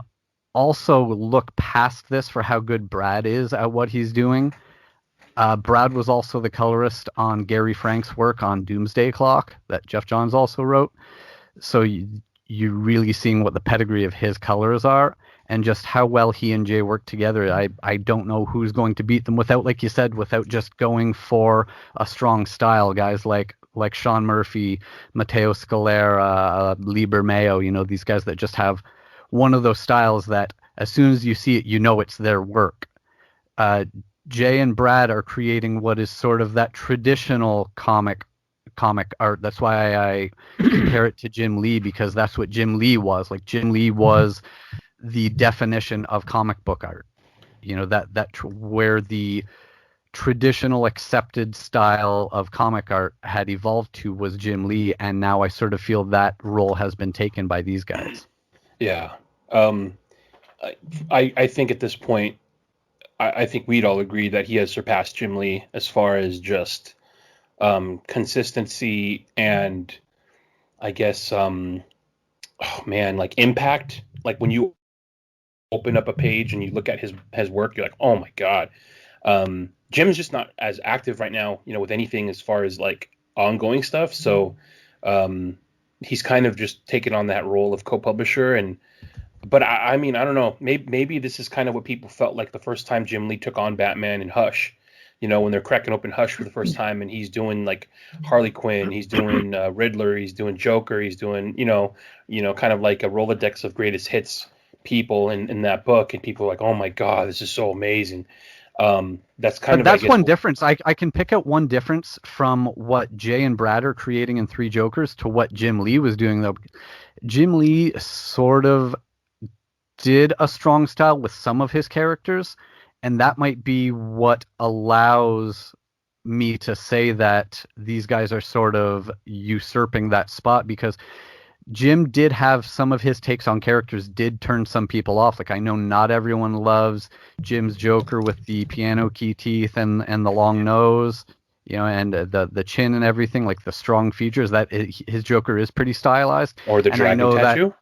Speaker 7: also look past this for how good Brad is at what he's doing. Brad was also the colorist on Gary Frank's work on Doomsday Clock that Geoff Johns also wrote. So you're really seeing what the pedigree of his colors are, and just how well he and Jay work together. I don't know who's going to beat them without, like you said, without just going for a strong style. Guys like Sean Murphy, Matteo Scalera, Liber Mayo, you know, these guys that just have one of those styles that as soon as you see it, you know it's their work. Jay and Brad are creating what is sort of that traditional comic art. That's why I compare it to Jim Lee, because that's what Jim Lee was. Like, Jim Lee was the definition of comic book art. You know, that where the traditional accepted style of comic art had evolved to was Jim Lee, and now I sort of feel that role has been taken by these guys.
Speaker 9: Yeah. I think at this point, I think we'd all agree that he has surpassed Jim Lee as far as just consistency and I guess like impact. Like when you open up a page and you look at his work, you're like, oh my god. Jim's just not as active right now, you know, with anything as far as like ongoing stuff. So he's kind of just taken on that role of co-publisher. But I mean, I don't know. Maybe this is kind of what people felt like the first time Jim Lee took on Batman and Hush. You know, when they're cracking open Hush for the first time, and he's doing like Harley Quinn, he's doing Riddler, he's doing Joker, he's doing you know, kind of like a Rolodex of greatest hits people in that book, and people are like, oh my god, this is so amazing. That's one difference. I can pick out one difference from what Jay and Brad are creating in Three Jokers to what Jim Lee was doing, though. Jim Lee sort of did a strong style with some of his characters, and that might be what allows me to say that these guys are sort of usurping that spot, because Jim did have some of his takes on characters did turn some people off. Like, I know not everyone loves Jim's Joker with the piano key teeth and the long nose, you know, and the chin and everything, like the strong features. That his Joker is pretty stylized. Or the dragon tattoo.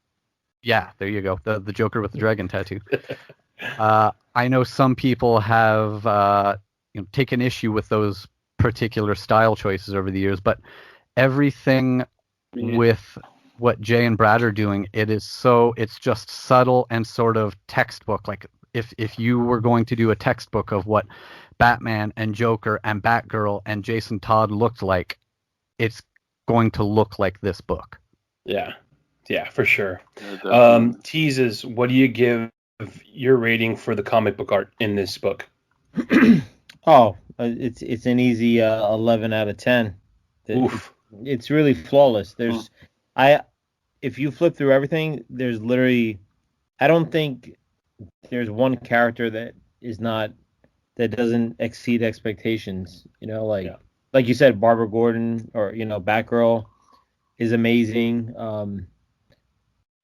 Speaker 7: Yeah, there you go. The Joker with the dragon tattoo. I know some people have taken issue with those particular style choices over the years, but everything with what Jay and Brad are doing, it's just subtle and sort of textbook. Like, if you were going to do a textbook of what Batman and Joker and Batgirl and Jason Todd looked like, it's going to look like this book.
Speaker 9: Yeah, for sure.
Speaker 1: Yeah,
Speaker 9: Teases, what do you give your rating for the comic book art in this book?
Speaker 8: It's an easy 11 out of 10.
Speaker 9: Oof.
Speaker 8: It's really flawless. If you flip through everything, there's literally, I don't think there's one character that doesn't exceed expectations. Like you said, Barbara Gordon or Batgirl is amazing.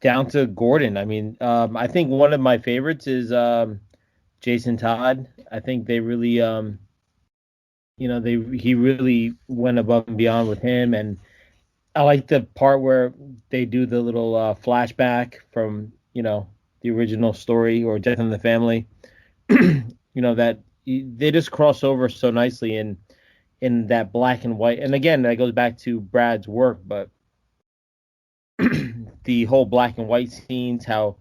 Speaker 8: Down to Gordon. I mean, I think one of my favorites is Jason Todd. I think they really, he really went above and beyond with him, and I like the part where they do the little flashback from the original story or Death in the Family. That they just cross over so nicely in that black and white. And again, that goes back to Brad's work, but the whole black and white scenes, how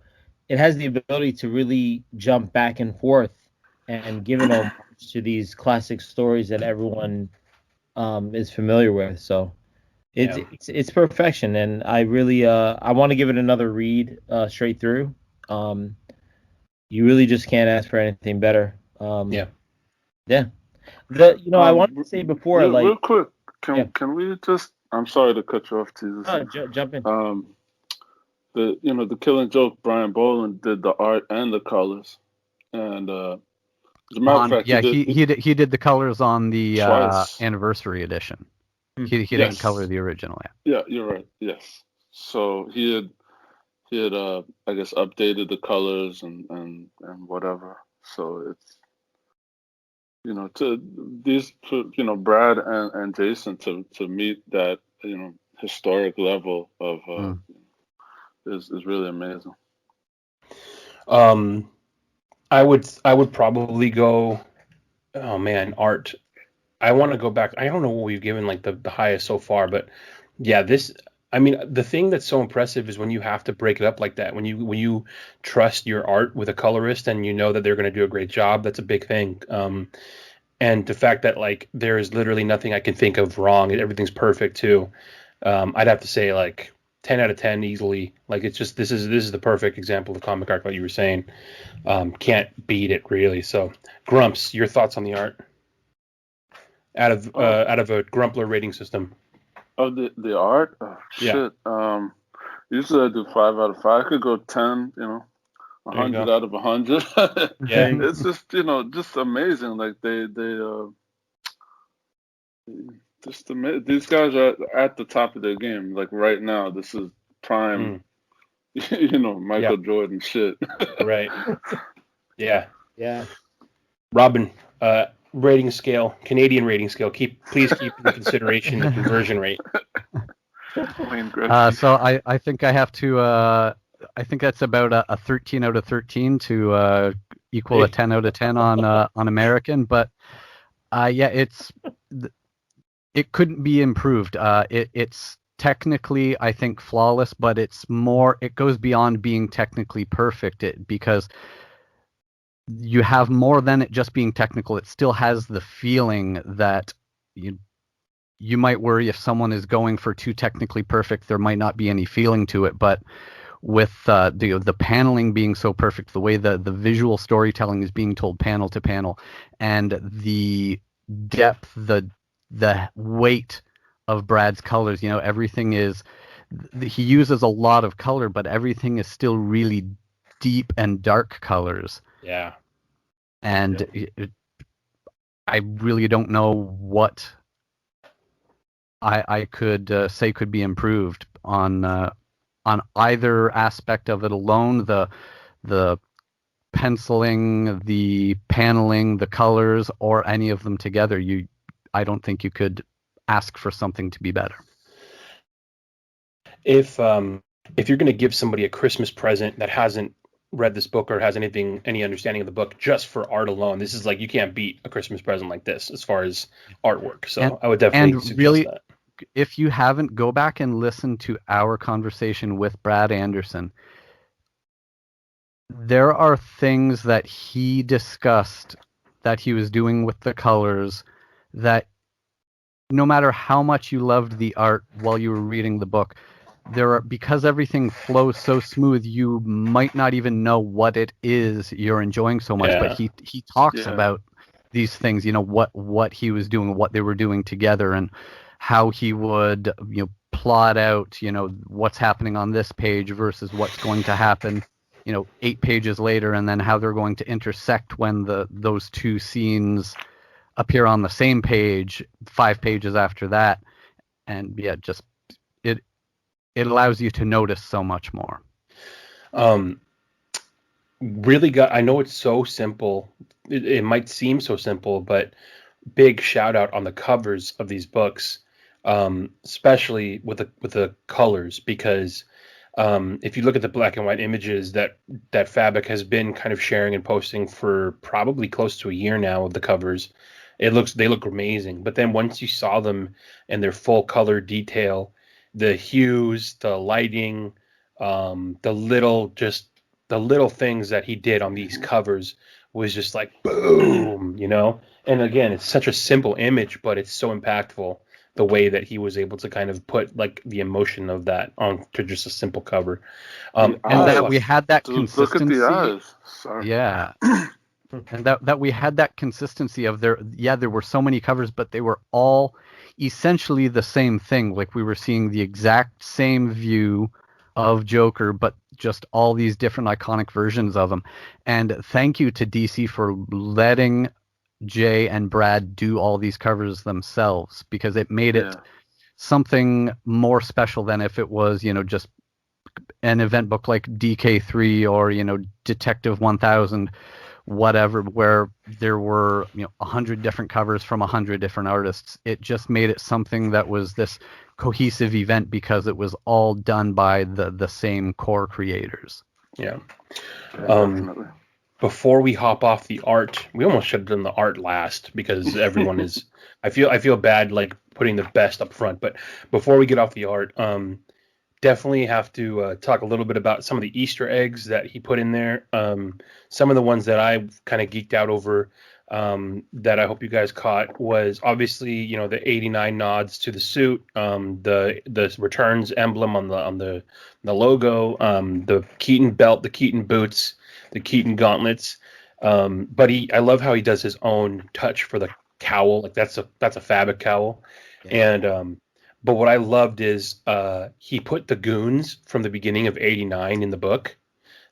Speaker 8: it has the ability to really jump back and forth and give an homage to these classic stories that everyone is familiar with. So it's perfection, and I really I want to give it another read straight through. You really just can't ask for anything better. I wanted to say before,
Speaker 1: real quick, can we just? I'm sorry to cut you off, Jesus.
Speaker 8: Jump in.
Speaker 1: The Killing Joke, Brian Boland did the art and the colors, and as a matter of fact,
Speaker 7: he did the colors on the anniversary edition. He didn't color the original.
Speaker 1: Yeah, you're right. Yes, so he had I guess updated the colors and whatever. So it's to these Brad and Jason to meet that historic level of is really amazing.
Speaker 9: I would probably go, oh man, art. I want to go back. I don't know what we've given like the highest so far, but yeah, the thing that's so impressive is when you have to break it up like that. When you trust your art with a colorist and you know that they're going to do a great job, that's a big thing. And the fact that like there is literally nothing I can think of wrong, and everything's perfect too. I'd have to say like 10 out of 10 easily. Like it's just this is the perfect example of comic art, like you were saying. Can't beat it really. So Grumps, your thoughts on the art out of a Grumpler rating system?
Speaker 1: Oh, the art? Oh, shit. Usually I do 5 out of 5. I could go 10, 100 out of 100.
Speaker 9: Yeah.
Speaker 1: It's just, just amazing. Like they just amazing. These guys are at the top of their game. Like right now, this is prime, Michael Jordan shit.
Speaker 9: Right. Yeah.
Speaker 8: Yeah.
Speaker 9: Robin, rating scale, Canadian rating scale. Please keep in consideration the conversion rate.
Speaker 7: So I think I have to. I think that's about a 13 out of 13 to equal a 10 out of 10 on American. But it couldn't be improved. It's technically, I think, flawless, but it goes beyond being technically perfect. Because you have more than it just being technical. It still has the feeling that you might worry if someone is going for too technically perfect, there might not be any feeling to it. But with the paneling being so perfect, the way the visual storytelling is being told panel to panel, and the depth, the weight of Brad's colors, everything is, he uses a lot of color, but everything is still really deep and dark colors.
Speaker 9: Yeah.
Speaker 7: And I really don't know what I could say could be improved on either aspect of it alone. The penciling, the paneling, the colors, or any of them together. I don't think you could ask for something to be better.
Speaker 9: If you're going to give somebody a Christmas present that hasn't read this book or has any understanding of the book, just for art alone, this is like, you can't beat a Christmas present like this as far as artwork. So I would definitely suggest that.
Speaker 7: If you haven't, go back and listen to our conversation with Brad Anderson. there are things that he discussed that he was doing with the colors that no matter how much you loved the art while you were reading the book, because everything flows so smooth, you might not even know what it is you're enjoying so much. But he talks about these things, what he was doing, what they were doing together, and how he would plot out what's happening on this page versus what's going to happen 8 pages later, and then how they're going to intersect when those two scenes appear on the same page 5 pages after that. And just it allows you to notice so much more.
Speaker 9: I know it's so simple. It might seem so simple, but big shout out on the covers of these books, especially with the colors, because if you look at the black and white images that Fabok has been kind of sharing and posting for probably close to a year now of the covers, they look amazing. But then once you saw them in their full color detail, the hues, the lighting, the little things that he did on these covers was just like boom, And again, it's such a simple image, but it's so impactful the way that he was able to kind of put like the emotion of that onto just a simple cover.
Speaker 7: And that we had that consistency.
Speaker 1: Look at the eyes. Sorry.
Speaker 7: Yeah. And that we had that consistency of there were so many covers, but they were all essentially the same thing. Like we were seeing the exact same view of Joker, but just all these different iconic versions of him. And thank you to DC for letting Jay and Brad do all these covers themselves, because it made it something more special than if it was, just an event book like DK3 or, Detective 1000, whatever, where there were 100 different covers from 100 different artists. It just made it something that was this cohesive event because it was all done by the same core creators.
Speaker 1: Definitely.
Speaker 9: Before we hop off the art, we almost should have done the art last because everyone is I feel bad like putting the best up front, but before we get off the art, definitely have to talk a little bit about some of the Easter eggs that he put in there. Some of the ones that I kind of geeked out over, that I hope you guys caught, was obviously the 89 nods to the suit, the Returns emblem on the logo, the Keaton belt, the Keaton boots, the Keaton gauntlets. But I love how he does his own touch for the cowl. Like that's a Fabok cowl, and but what I loved is he put the goons from the beginning of 89 in the book.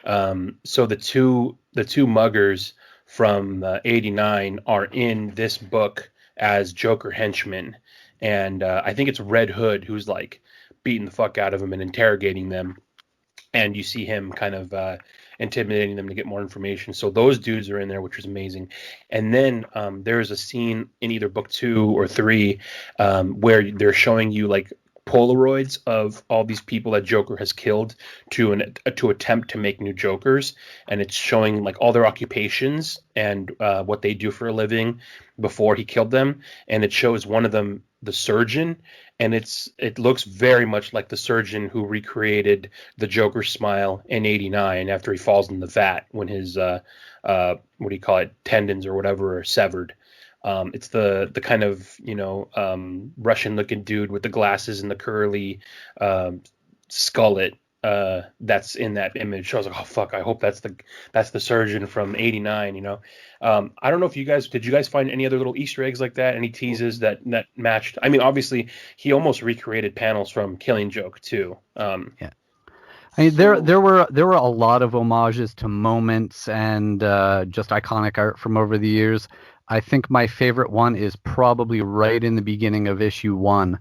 Speaker 9: So the two muggers from 89 are in this book as Joker henchmen. And I think it's Red Hood who's like beating the fuck out of them and interrogating them. And you see him kind of intimidating them to get more information. So those dudes are in there, which is amazing. And then there's a scene in either book 2 or 3 where they're showing you like Polaroids of all these people that Joker has killed to attempt to make new Jokers, and it's showing like all their occupations and what they do for a living before he killed them. And it shows one of them, the surgeon, and it looks very much like the surgeon who recreated the Joker smile in 89 after he falls in the vat when his what do you call it, tendons or whatever are severed. It's the kind of Russian looking dude with the glasses and the curly skullet that's in that image. So I was like, oh fuck, I hope that's the surgeon from 89. I don't know if did you guys find any other little Easter eggs like that? Any teases that matched? I mean, obviously he almost recreated panels from Killing Joke too.
Speaker 7: I mean, there were a lot of homages to moments and just iconic art from over the years. I think my favorite one is probably right in the beginning of issue 1,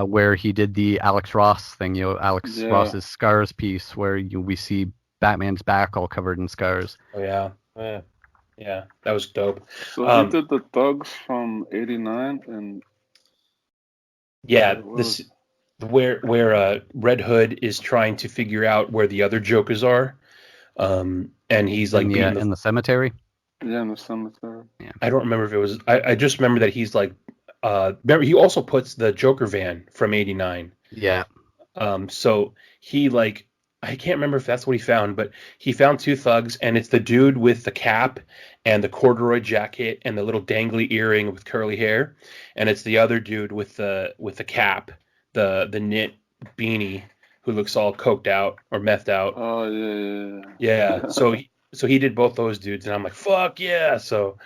Speaker 7: where he did the Alex Ross thing, Ross's scars piece, where we see Batman's back all covered in scars.
Speaker 9: Oh yeah, that was dope.
Speaker 1: So he did the thugs from 89 and
Speaker 9: this where Red Hood is trying to figure out where the other Jokers are, and he's like
Speaker 7: in the cemetery.
Speaker 1: Yeah, in the cemetery.
Speaker 7: Yeah.
Speaker 9: I don't remember if it was. I just remember that he's like. Remember, he also puts the Joker van from 89.
Speaker 7: Yeah.
Speaker 9: So he like I can't remember if that's what he found, but he found two thugs, and it's the dude with the cap and the corduroy jacket and the little dangly earring with curly hair, and it's the other dude with the cap, the knit beanie, who looks all coked out or methed out.
Speaker 1: Oh yeah.
Speaker 9: Yeah. So he did both those dudes, and I'm like, fuck yeah. So,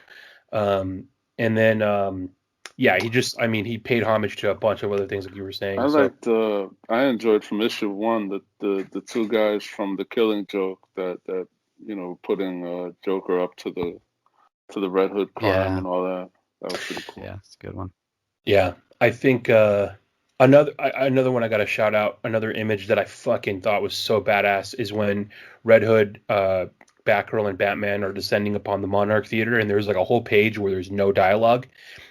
Speaker 9: and then yeah, he paid homage to a bunch of other things like you were saying.
Speaker 1: I enjoyed from issue 1 the two guys from The Killing Joke that putting Joker up to the Red Hood crime and all that. That was pretty cool.
Speaker 7: Yeah, it's a good one.
Speaker 9: Yeah, I think another one I got to shout out. Another image that I fucking thought was so badass is when Red Hood, Batgirl, and Batman are descending upon the Monarch Theater, and there's like a whole page where there's no dialogue.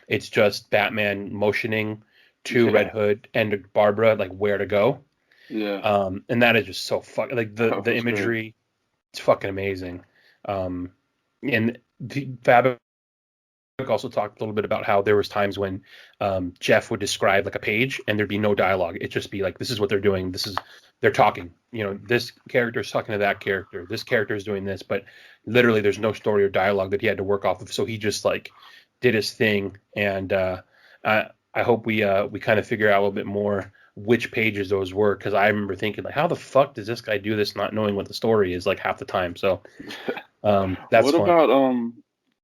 Speaker 9: It's just Batman motioning to Red Hood and Barbara like where to go.
Speaker 1: Yeah.
Speaker 9: And that is just so fucking like the imagery. Great. It's fucking amazing. And Fabok also talked a little bit about how there was times when Geoff would describe like a page and there'd be no dialogue. It'd just be like, this is what they're doing. They're talking. This character is talking to that character. This character is doing this, but literally there's no story or dialogue that he had to work off of. So he just like did his thing. And I hope we kind of figure out a little bit more which pages those were, because I remember thinking like, how the fuck does this guy do this not knowing what the story is like half the time? So that's
Speaker 1: what
Speaker 9: fun.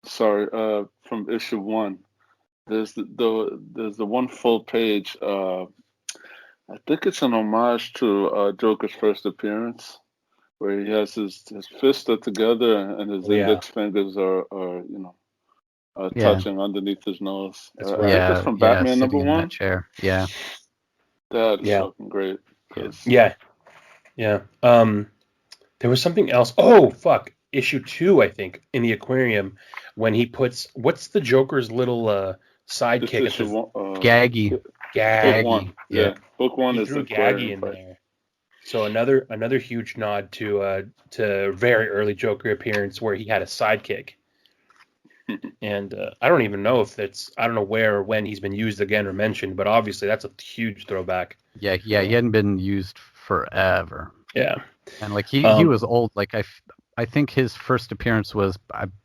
Speaker 1: About from issue 1, there's the one full page, I think it's an homage to Joker's first appearance, where he has his fists are together and his index fingers are touching underneath his nose.
Speaker 9: That's
Speaker 1: right. I think it's from Batman #1.
Speaker 7: Chair. Yeah.
Speaker 1: That is fucking great.
Speaker 9: Yeah. There was something else. Oh fuck! Issue 2, I think, in the aquarium, when he puts what's the Joker's little sidekick?
Speaker 7: Gaggy.
Speaker 1: Book 1. Yeah. Book 1
Speaker 9: he
Speaker 1: is
Speaker 9: threw
Speaker 1: the
Speaker 9: Gaggy in there. So another huge nod to very early Joker appearance where he had a sidekick. And I don't even know if I don't know where or when he's been used again or mentioned, but obviously that's a huge throwback.
Speaker 7: Yeah, he hadn't been used forever.
Speaker 9: Yeah.
Speaker 7: And like he was old. Like I think his first appearance was,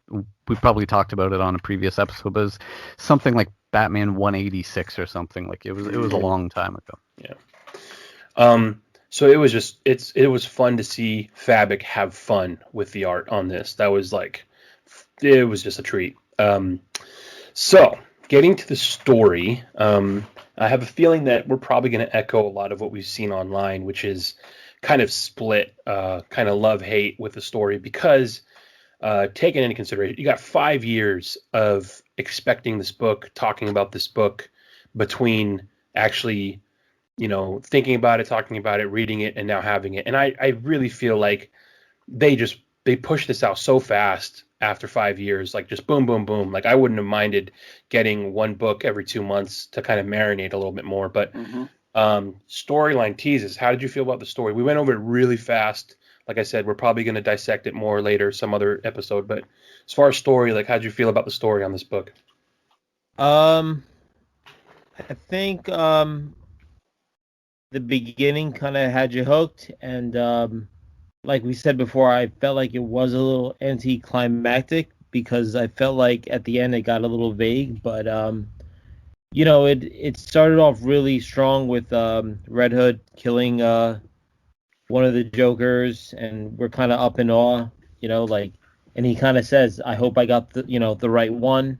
Speaker 7: we probably talked about it on a previous episode, but it was something like Batman 186 or something. Like it was a long time ago.
Speaker 9: Yeah. So it was it was fun to see Fabok have fun with the art on this. That was like, it was just a treat. So getting to the story, I have a feeling that we're probably going to echo a lot of what we've seen online, which is kind of split, kind of love-hate with the story, because taking into consideration, you got 5 years of expecting this book, talking about this book, between actually, thinking about it, talking about it, reading it, and now having it. And I really feel like they pushed this out so fast after 5 years, like just boom, boom, boom. Like I wouldn't have minded getting one book every 2 months to kind of marinate a little bit more. But storyline teases. How did you feel about the story? We went over it really fast. Like I said, we're probably going to dissect it more later, some other episode. But as far as story, like, how did you feel about the story on this book?
Speaker 8: I think the beginning kind of had you hooked, and like we said before, I felt like it was a little anticlimactic because I felt like at the end it got a little vague, but it started off really strong with Red Hood killing one of the Jokers, and we're kind of up in awe, and he kind of says, "I hope I got the right one."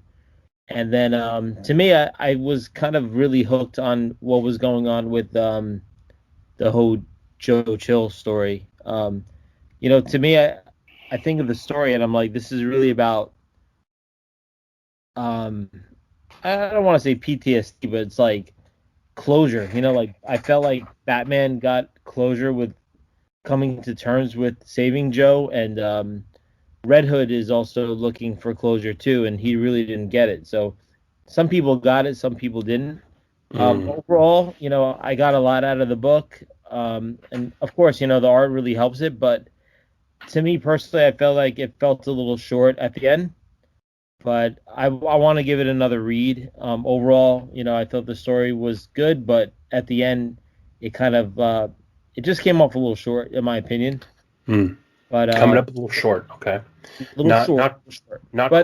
Speaker 8: And then to me, I was kind of really hooked on what was going on with the whole Joe Chill story. To me, I think of the story and I'm like, this is really about, I don't want to say PTSD, but it's like closure. Like I felt like Batman got closure with coming to terms with saving Joe, and Red Hood is also looking for closure too, and he really didn't get it. So some people got it, some people didn't. Overall, I got a lot out of the book, and of course, the art really helps it, but to me personally, I felt like it felt a little short at the end, but I want to give it another read. Overall, I thought the story was good, but at the end, it kind of it just came off a little short, in my opinion.
Speaker 9: But coming up a little short. Okay. Not
Speaker 8: but,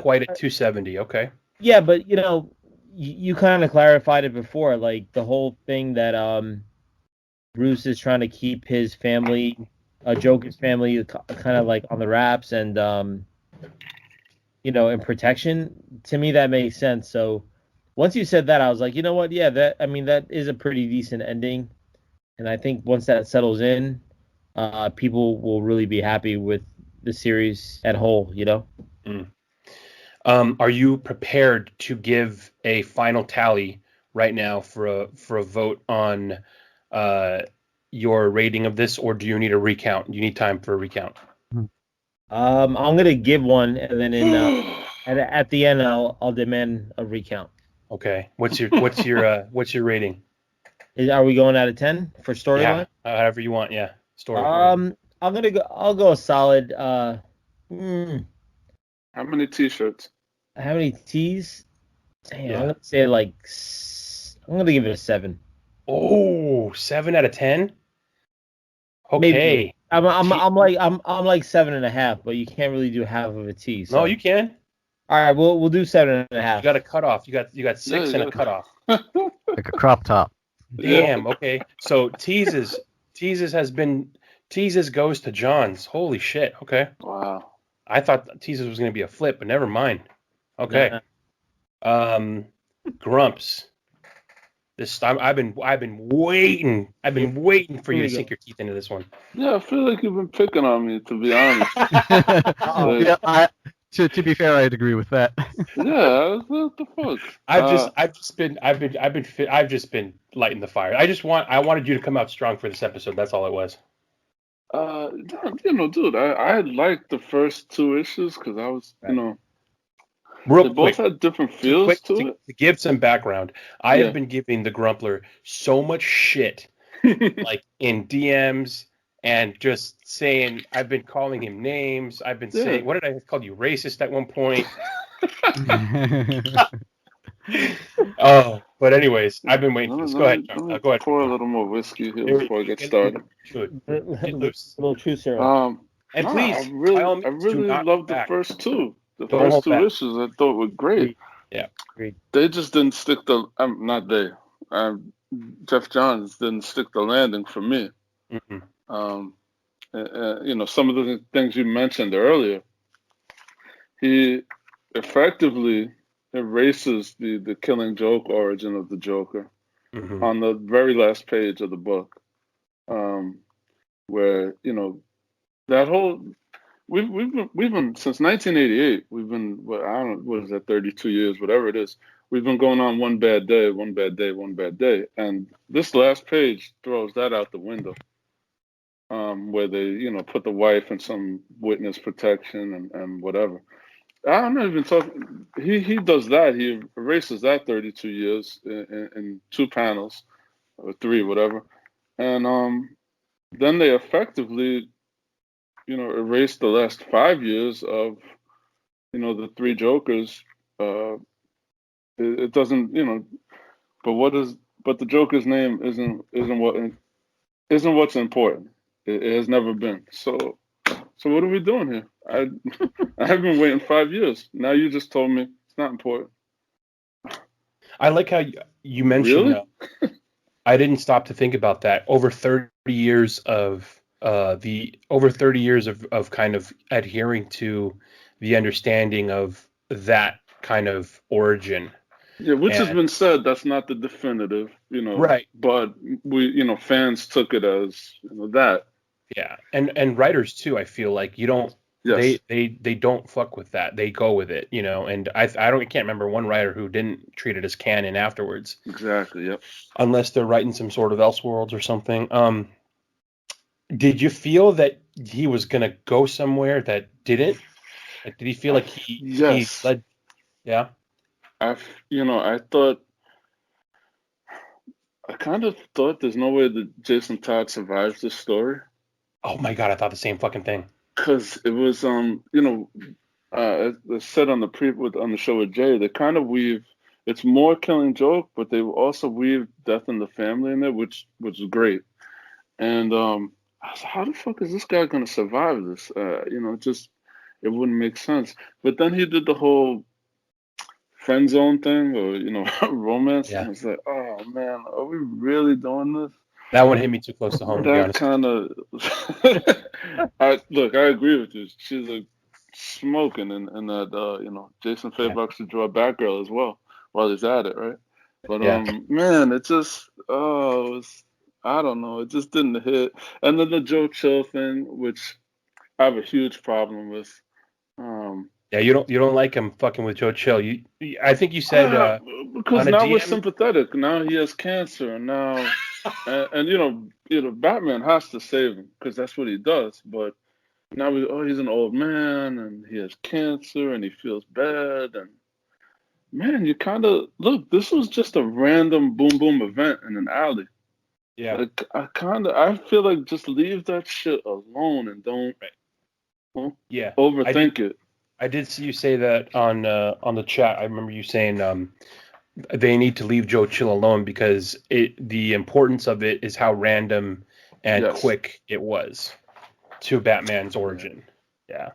Speaker 9: quite at 270. Okay.
Speaker 8: Yeah, but you kind of clarified it before, like the whole thing that Bruce is trying to keep his family, Joker's family, kind of like on the wraps and in protection. To me, that makes sense. So once you said that, I was like, you know what? Yeah, that is a pretty decent ending, and I think once that settles in, people will really be happy with the series at whole.
Speaker 9: Are you prepared to give a final tally right now for a vote on your rating of this, or do you need a recount? Do you need time for a recount?
Speaker 8: I'm gonna give one, and then at the end, I'll demand a recount.
Speaker 9: Okay. What's your rating?
Speaker 8: Are we going out of 10 for storyline?
Speaker 9: Yeah, however you want. Yeah, story.
Speaker 8: I'll go a solid.
Speaker 1: How many T-shirts?
Speaker 8: How many T's? Damn,
Speaker 9: Yeah.
Speaker 8: I'm gonna say I'm gonna give it a 7.
Speaker 9: Oh, 7 out of 10. Okay.
Speaker 8: Maybe. I'm like 7.5, but you can't really do half of a T. So.
Speaker 9: No, you can.
Speaker 8: All right, we'll do 7.5.
Speaker 9: You got a cutoff. You got 6 and a cutoff.
Speaker 7: Like a crop top.
Speaker 9: Damn. Okay. So teases goes to Johns. Holy shit. Okay.
Speaker 1: Wow.
Speaker 9: I thought teases was gonna be a flip, but never mind. Okay. Grumps. This time I've been waiting for you to sink your teeth into this one.
Speaker 1: Yeah, I feel like you've been picking on me, to be honest.
Speaker 7: Yeah, to be fair, I'd agree with that.
Speaker 1: Yeah, what the fuck?
Speaker 9: I've just been lighting the fire. I wanted you to come out strong for this episode. That's all it was.
Speaker 1: Dude, I liked the first 2 issues because I was,
Speaker 9: Real
Speaker 1: they both had different feels to it.
Speaker 9: To give some background, I have been giving the Grumpler so much shit, like in DMs, and just saying, I've been calling him names. I've been saying, what did I call you, racist at one point? But anyways, I've been waiting for this. Go ahead, John. Go ahead.
Speaker 1: Pour a little more whiskey here before I get started.
Speaker 9: Get loose.
Speaker 8: A little true syrup.
Speaker 9: And please,
Speaker 1: I really loved the first 2. The
Speaker 9: Don't
Speaker 1: first 2
Speaker 9: back.
Speaker 1: issues I thought were great.
Speaker 9: Yeah.
Speaker 8: Agreed.
Speaker 1: They just didn't stick not they. Geoff Johns didn't stick the landing for me.
Speaker 9: Mm-hmm.
Speaker 1: Some of the things you mentioned earlier, he effectively erases the Killing Joke origin of the Joker on the very last page of the book, where that whole we've been since 1988. We've been what is that, 32 years, whatever it is. We've been going on one bad day, and this last page throws that out the window. Where they put the wife in some witness protection and whatever. I'm not even talking. He does that. He erases that 32 years in 2 panels, or 3, whatever, and then they effectively, erase the last 5 years of, the 3 Jokers. It doesn't, but the Joker's name isn't what's important. It has never been. So what are we doing here? I've been waiting 5 years. Now you just told me it's not important.
Speaker 9: I like how you mentioned.
Speaker 1: Really?
Speaker 9: I didn't stop to think about that. Over 30 years of kind of adhering to the understanding of that kind of origin.
Speaker 1: Yeah, which has been said, that's not the definitive,
Speaker 9: Right.
Speaker 1: But we, fans took it as that.
Speaker 9: Yeah, and writers too. I feel like you don't. Yes. They don't fuck with that. They go with it, And I can't remember one writer who didn't treat it as canon afterwards.
Speaker 1: Exactly. Yep.
Speaker 9: Unless they're writing some sort of Elseworlds or something. Did you feel that he was gonna go somewhere that didn't? Like, did he feel like he led? Yeah. I
Speaker 1: kind of thought there's no way that Jason Todd survives this story.
Speaker 9: Oh my god, I thought the same fucking thing.
Speaker 1: Because it was, as said on the show with Jay, they kind of weave. It's more Killing Joke, but they also weave Death in the Family in there, which was great. And I was like, how the fuck is this guy gonna survive this? Just it wouldn't make sense. But then he did the whole friend zone thing, or romance.
Speaker 9: Yeah.
Speaker 1: And I was like, oh man, are we really doing this?
Speaker 9: That one hit me too close to home, to be
Speaker 1: That
Speaker 9: honest.
Speaker 1: kind of. I agree with you. She's like smoking, and that Jason Fabok should draw a Batgirl as well while he's at it, right? But man, it just I don't know, it just didn't hit. And then the Joe Chill thing, which I have a huge problem with.
Speaker 9: Yeah, you don't like him fucking with Joe Chill. I think you said
Speaker 1: because
Speaker 9: on
Speaker 1: now
Speaker 9: DM...
Speaker 1: we're sympathetic. Now he has cancer, and now and Batman has to save him because that's what he does. But now he's an old man and he has cancer and he feels bad. And man, you kind of look. This was just a random boom boom event in an alley.
Speaker 9: Yeah,
Speaker 1: like, I feel like just leave that shit alone and don't overthink it.
Speaker 9: I did see you say that on the chat. I remember you saying they need to leave Joe Chill alone because the importance of it is how random and quick it was to Batman's origin. Yeah.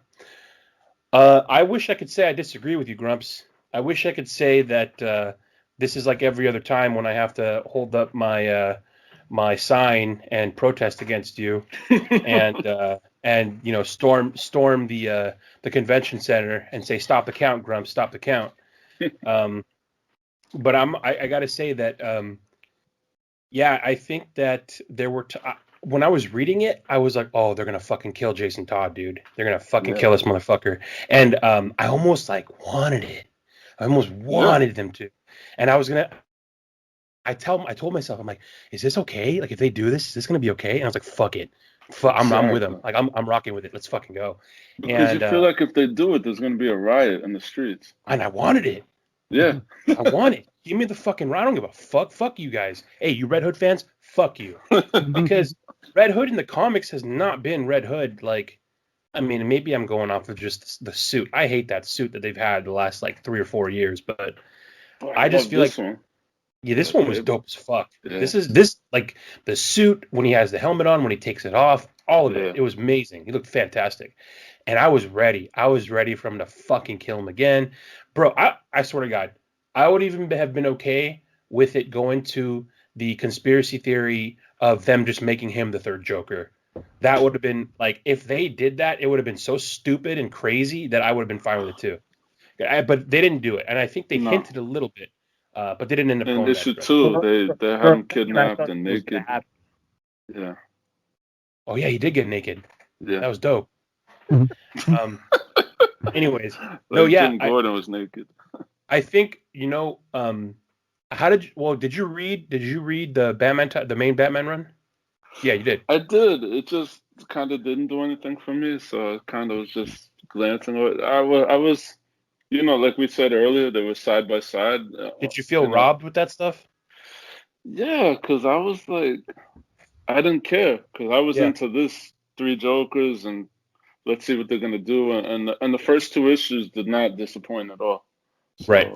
Speaker 9: I wish I could say I disagree with you, Grumps. I wish I could say that this is like every other time when I have to hold up my my sign and protest against you, and storm the convention center and say stop the count, Grumps, stop the count. But I got to say that I think that there were when I was reading it, I was like, oh, they're gonna fucking kill Jason Todd, dude. They're gonna fucking kill this motherfucker. And I almost wanted it. I almost wanted them to. And I told myself, I'm like, is this okay? Like, if they do this, is this gonna be okay? And I was like, fuck it. I'm with them. Like, I'm rocking with it. Let's fucking go.
Speaker 1: Because you feel like if they do it, there's gonna be a riot in the streets.
Speaker 9: And I wanted it.
Speaker 1: Yeah.
Speaker 9: I want it. Give me the fucking riot. I don't give a fuck. Fuck you guys. Hey, you Red Hood fans, fuck you. Because Red Hood in the comics has not been Red Hood. Like, I mean, maybe I'm going off of just the suit. I hate that suit that they've had the last 3 or 4 years, but I just feel like this one was dope as fuck. Yeah. This like the suit when he has the helmet on, when he takes it off, all of it. It was amazing. He looked fantastic. And I was ready. I was ready for him to fucking kill him again. Bro, I swear to God, I would even have been okay with it going to the conspiracy theory of them just making him the third Joker. That would have been, if they did that, it would have been so stupid and crazy that I would have been fine with it too. But they didn't do it. And I think they hinted a little bit, but they didn't end up going
Speaker 1: that issue 2, they had him kidnapped and naked. Yeah.
Speaker 9: Oh, yeah, he did get naked.
Speaker 1: Yeah.
Speaker 9: That was dope. Anyways,
Speaker 1: Jim Gordon was naked.
Speaker 9: I think did you read the Batman the main Batman run? Yeah, you did.
Speaker 1: I did. It just kind of didn't do anything for me, so I kind of was just glancing over it. I was like we said earlier, they were side by side.
Speaker 9: Did you feel robbed with that stuff?
Speaker 1: Yeah, because I was like, I didn't care because I was into this 3 Jokers and let's see what they're gonna do. And the first 2 issues did not disappoint at all. So
Speaker 9: right.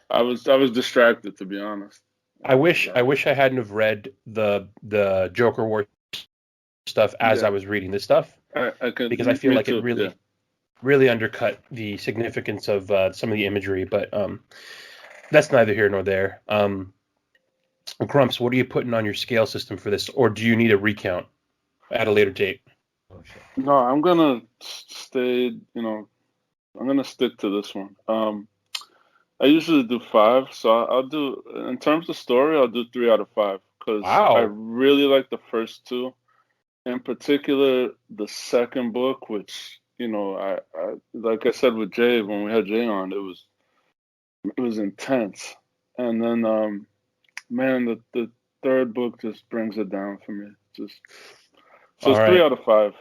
Speaker 1: I was distracted, to be honest.
Speaker 9: I wish I hadn't have read the Joker War stuff as I was reading this stuff, because I feel like it really undercut the significance of some of the imagery. But that's neither here nor there. Grumps, what are you putting on your scale system for this, or do you need a recount at a later date?
Speaker 1: No, I'm gonna stay. I'm gonna stick to this one. I usually do 5, so I'll do, in terms of story, I'll do 3 out of 5 because I really like the first 2. In particular, the second book, which I like I said with Jay when we had Jay on, it was intense, and then man, the third book just brings it down for me. So it's 3 out of 5.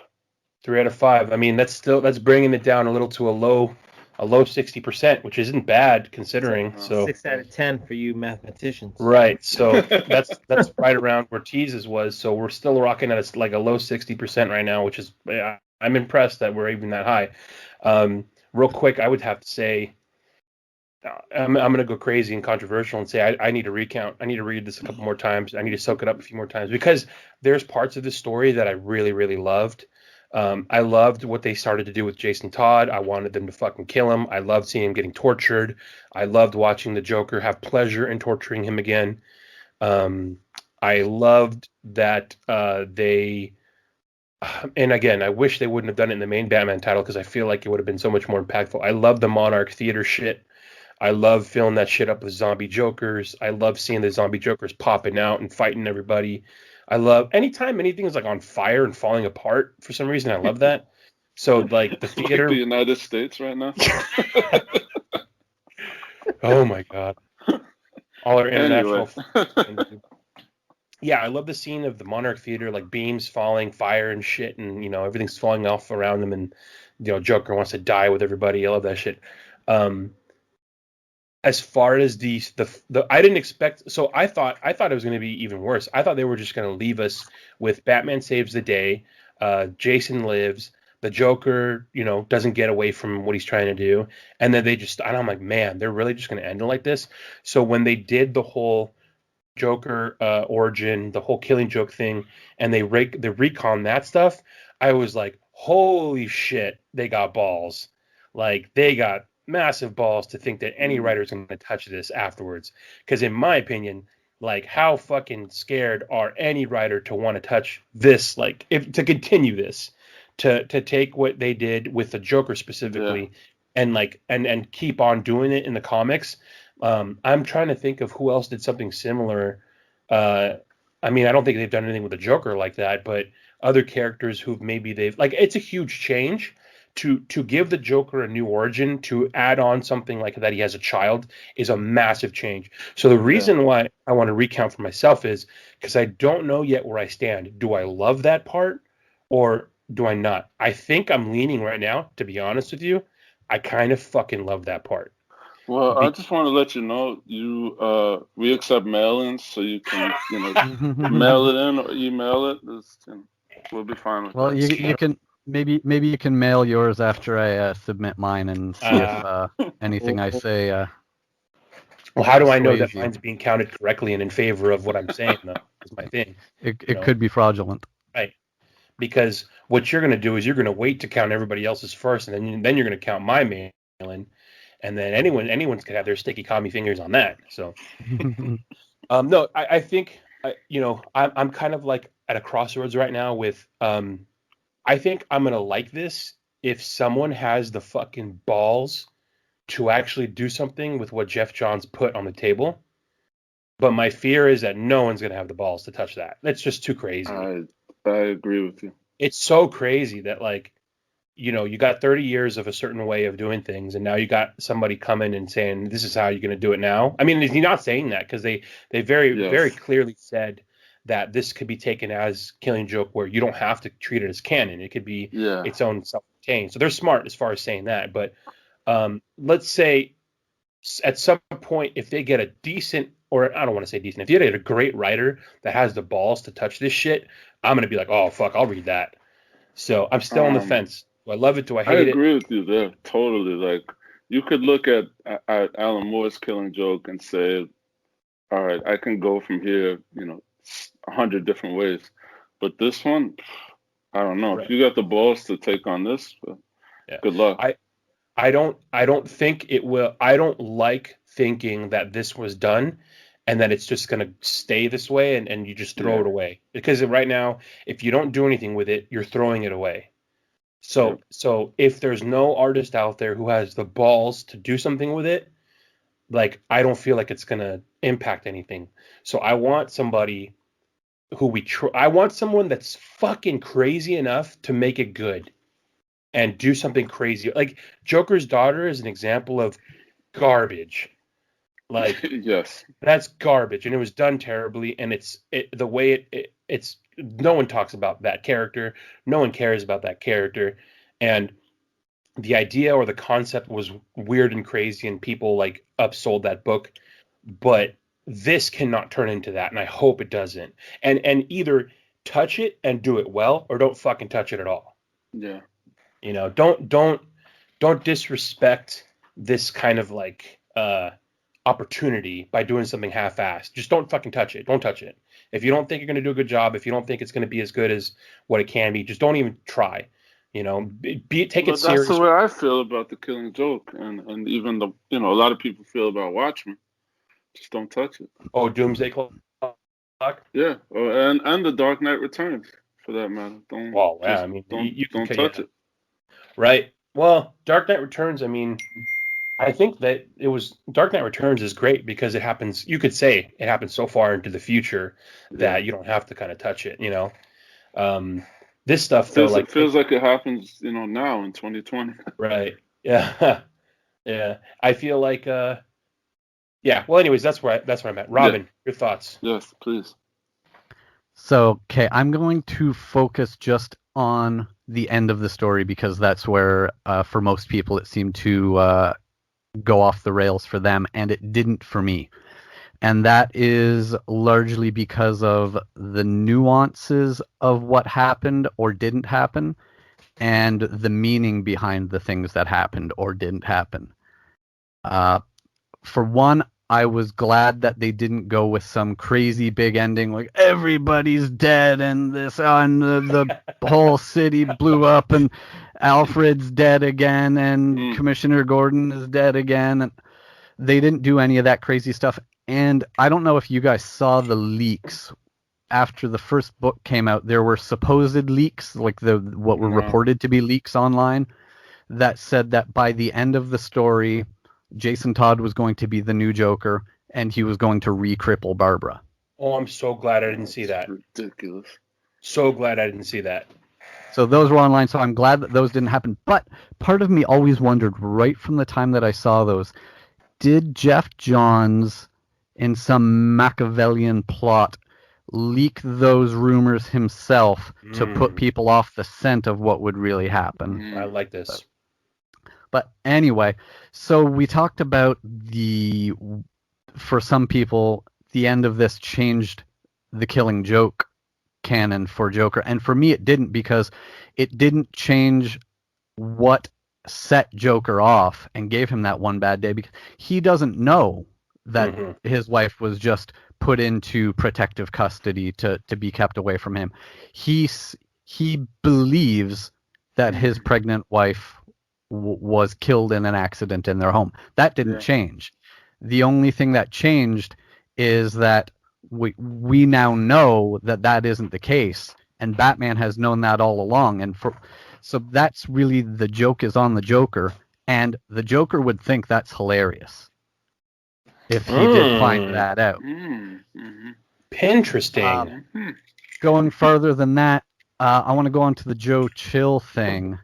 Speaker 9: 3 out of 5. I mean, that's bringing it down a little to a low 60%, which isn't bad considering. So
Speaker 8: 6 out of 10 for you mathematicians.
Speaker 9: Right. So that's right around where Tease's was. So we're still rocking at a low 60% right now, which is, I'm impressed that we're even that high. Real quick, I would have to say I'm going to go crazy and controversial and say I need to recount. I need to read this a couple more times. I need to soak it up a few more times because there's parts of the story that I really, really loved. I loved what they started to do with Jason Todd. I wanted them to fucking kill him. I loved seeing him getting tortured. I loved watching the Joker have pleasure in torturing him again. I loved that they... And again, I wish they wouldn't have done it in the main Batman title because I feel like it would have been so much more impactful. I love the Monarch Theater shit. I love filling that shit up with zombie Jokers. I love seeing the zombie Jokers popping out and fighting everybody. I love anytime anything is like on fire and falling apart for some reason. I love that. So like the theater,
Speaker 1: like the United States right now.
Speaker 9: Oh my god! All our international. Anyway. Yeah, I love the scene of the Monarch Theater, like beams falling, fire and shit, and everything's falling off around them, and Joker wants to die with everybody. I love that shit. As far as the I didn't expect, so I thought it was going to be even worse. I thought they were just going to leave us with Batman saves the day, Jason lives, the Joker doesn't get away from what he's trying to do, and then and I'm like, man, they're really just going to end it like this. So when they did the whole Joker origin, the whole Killing Joke thing, and they recon that stuff, I was like, holy shit, they got balls. Like they got massive balls to think that any writer is going to touch this afterwards. Because in my opinion, like how fucking scared are any writer to want to touch this? Like to continue this, to take what they did with the Joker specifically, and keep on doing it in the comics. I'm trying to think of who else did something similar. I mean, I don't think they've done anything with the Joker like that, but other characters who maybe it's a huge change. To give the Joker a new origin, to add on something like that he has a child, is a massive change. So the reason why I want to recount for myself is because I don't know yet where I stand. Do I love that part or do I not? I think I'm leaning right now, to be honest with you. I kind of fucking love that part.
Speaker 1: Well, I just want to let you know, we accept mail-ins, so you can, mail it in or email it. We'll be fine with that.
Speaker 7: Well, you can... Maybe you can mail yours after I submit mine and see if anything I say.
Speaker 9: Well, how do I know that mine's being counted correctly and in favor of what I'm saying? Though, is my thing.
Speaker 7: It could be fraudulent.
Speaker 9: Right. Because what you're going to do is you're going to wait to count everybody else's first, and then you're going to count my mail-in, and then anyone's going to have their sticky commie fingers on that. So, no, I think I'm kind of like at a crossroads right now with. I think I'm going to like this if someone has the fucking balls to actually do something with what Geoff Johns put on the table. But my fear is that no one's going to have the balls to touch that. That's just too crazy.
Speaker 1: I agree with you.
Speaker 9: It's so crazy that, you got 30 years of a certain way of doing things, and now you got somebody coming and saying, this is how you're going to do it now. I mean, he's not saying that because they very clearly said that this could be taken as Killing Joke, where you don't have to treat it as canon. It could be its own self-contained. So they're smart as far as saying that. But let's say at some point, if they get a decent, or I don't want to say decent, if you get a great writer that has the balls to touch this shit, I'm going to be like, oh, fuck, I'll read that. So I'm still on the fence. Do I love it? Do I hate it?
Speaker 1: I agree with you there, totally. Like, you could look at Alan Moore's Killing Joke and say, all right, I can go from here, 100 different ways, but this one, I don't know. Right. If you got the balls to take on this, good luck.
Speaker 9: I don't think it will. I don't like thinking that this was done and that it's just going to stay this way and you just throw it away, because right now, if you don't do anything with it, you're throwing it away. So if there's no artist out there who has the balls to do something with it, I don't feel like it's going to impact anything. So I want somebody who I want someone that's fucking crazy enough to make it good and do something crazy. Like Joker's Daughter is an example of garbage.
Speaker 1: Yes,
Speaker 9: that's garbage, and it was done terribly. And it's no one talks about that character. No one cares about that character, and the idea or the concept was weird and crazy, and people upsold that book, but this cannot turn into that, and I hope it doesn't. And either touch it and do it well, or don't fucking touch it at all.
Speaker 1: Yeah.
Speaker 9: Don't disrespect this kind of opportunity by doing something half-assed. Just don't fucking touch it. Don't touch it. If you don't think you're going to do a good job, if you don't think it's going to be as good as what it can be, just don't even try. You know, take it serious.
Speaker 1: That's the way I feel about The Killing Joke, and even a lot of people feel about Watchmen. Just don't touch it.
Speaker 9: Oh, Doomsday Clock.
Speaker 1: Yeah, and The Dark Knight Returns, for that matter. Don't.
Speaker 9: Well, yeah, I mean,
Speaker 1: don't touch it.
Speaker 9: Right. Well, Dark Knight Returns. I mean, I think that Dark Knight Returns is great because it happens. You could say it happens so far into the future that you don't have to kind of touch it. You know, this stuff though,
Speaker 1: it feels like it happens. Now in 2020.
Speaker 9: Right. Yeah. Yeah. I feel like. Yeah. Well, anyways, that's where I'm at. Robin, your thoughts?
Speaker 1: Yes, please.
Speaker 7: So, okay, I'm going to focus just on the end of the story because that's where, for most people, it seemed to go off the rails for them, and it didn't for me. And that is largely because of the nuances of what happened or didn't happen, and the meaning behind the things that happened or didn't happen. For one, I was glad that they didn't go with some crazy big ending like everybody's dead and the whole city blew up and Alfred's dead again and Commissioner Gordon is dead again. And they didn't do any of that crazy stuff. And I don't know if you guys saw the leaks. After the first book came out, there were supposed leaks, like what were reported to be leaks online, that said that by the end of the story, Jason Todd was going to be the new Joker, and he was going to re-cripple Barbara.
Speaker 9: Oh, I'm so glad I didn't see that.
Speaker 1: Ridiculous.
Speaker 9: So glad I didn't see that.
Speaker 7: So those were online, so I'm glad that those didn't happen. But part of me always wondered, right from the time that I saw those, did Geoff Johns, in some Machiavellian plot, leak those rumors himself to put people off the scent of what would really happen?
Speaker 9: I like this.
Speaker 7: But anyway, so we talked about for some people, the end of this changed the Killing Joke canon for Joker. And for me, it didn't, because it didn't change what set Joker off and gave him that one bad day, because he doesn't know that his wife was just put into protective custody to be kept away from him. He believes that his pregnant wife was killed in an accident in their home. That didn't change. The only thing that changed is that we now know that isn't the case, and Batman has known that all along. And so that's really the joke is on the Joker, and the Joker would think that's hilarious if he did find that out.
Speaker 9: Interesting.
Speaker 7: Going further than that, I want to go on to the Joe Chill thing.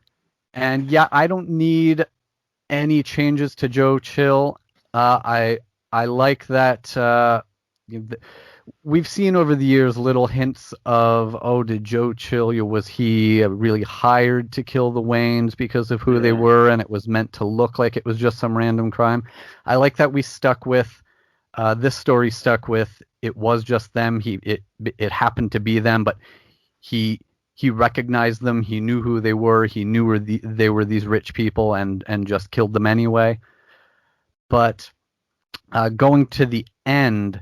Speaker 7: And yeah, I don't need any changes to Joe Chill. I like that we've seen over the years little hints of, did Joe Chill, was he really hired to kill the Waynes because of who they were, and it was meant to look like it was just some random crime. I like that we stuck with this story stuck with it was just them. It happened to be them, but he recognized them. He knew who they were. He knew they were these rich people, and just killed them anyway. But going to the end,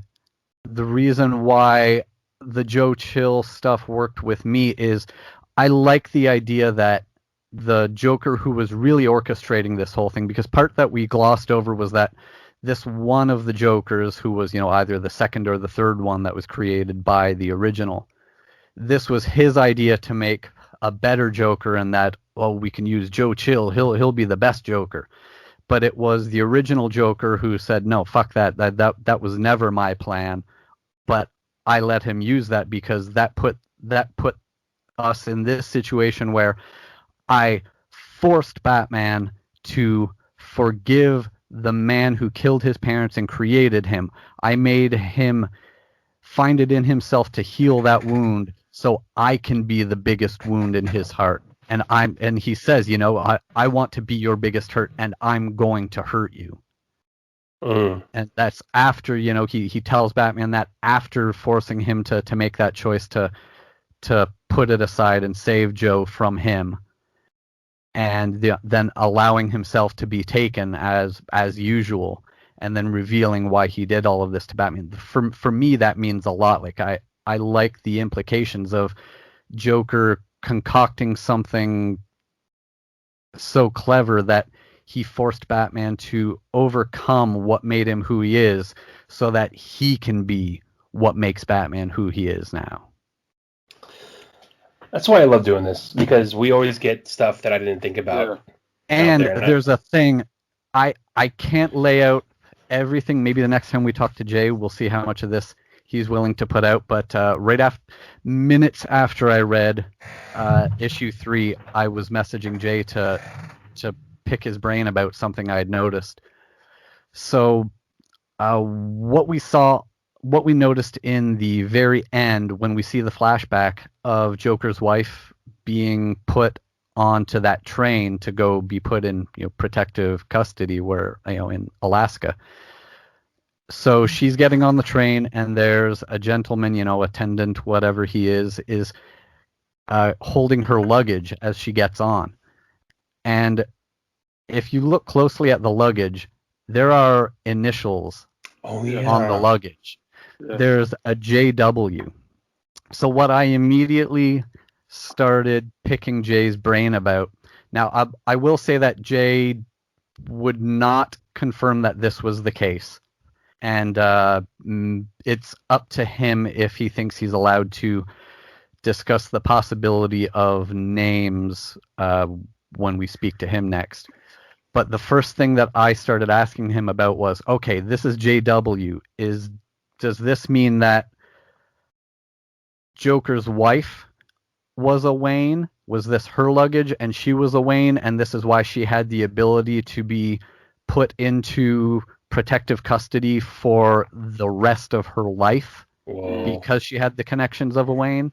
Speaker 7: the reason why the Joe Chill stuff worked with me is I like the idea that the Joker who was really orchestrating this whole thing, because part that we glossed over was that this one of the Jokers who was, either the second or the third one that was created by the original, this was his idea to make a better Joker, and that, we can use Joe Chill, he'll be the best Joker. But it was the original Joker who said, no, fuck that was never my plan. But I let him use that because that put us in this situation where I forced Batman to forgive the man who killed his parents and created him. I made him find it in himself to heal that wound so I can be the biggest wound in his heart. And he says, I want to be your biggest hurt, and I'm going to hurt you. And that's after, he tells Batman that after forcing him to make that choice to put it aside and save Joe from him, and then allowing himself to be taken as usual. and then revealing why he did all of this to Batman. For me, that means a lot. Like I like the implications of Joker concocting something so clever that he forced Batman to overcome what made him who he is so that he can be what makes Batman who he is now.
Speaker 9: That's why I love doing this, because we always get stuff that I didn't think about.
Speaker 1: Yeah.
Speaker 7: And there's a thing, I can't lay out everything. Maybe the next time we talk to Jay, we'll see how much of this he's willing to put out. But minutes after I read issue 3, I was messaging Jay to pick his brain about something I had noticed. So what we noticed in the very end when we see the flashback of Joker's wife being put onto that train to go be put in protective custody where in Alaska. So she's getting on the train, and there's a gentleman, attendant, whatever he is holding her luggage as she gets on. And if you look closely at the luggage, there are initials on the luggage. Yeah. There's a JW. So what I immediately started picking Jay's brain about. Now, I will say that Jay would not confirm that this was the case. And it's up to him if he thinks he's allowed to discuss the possibility of names when we speak to him next. But the first thing that I started asking him about was, okay, this is JW. Does this mean that Joker's wife was a Wayne? Was this her luggage and she was a Wayne, and this is why she had the ability to be put into protective custody for the rest of her life? Whoa. Because she had the connections of a Wayne?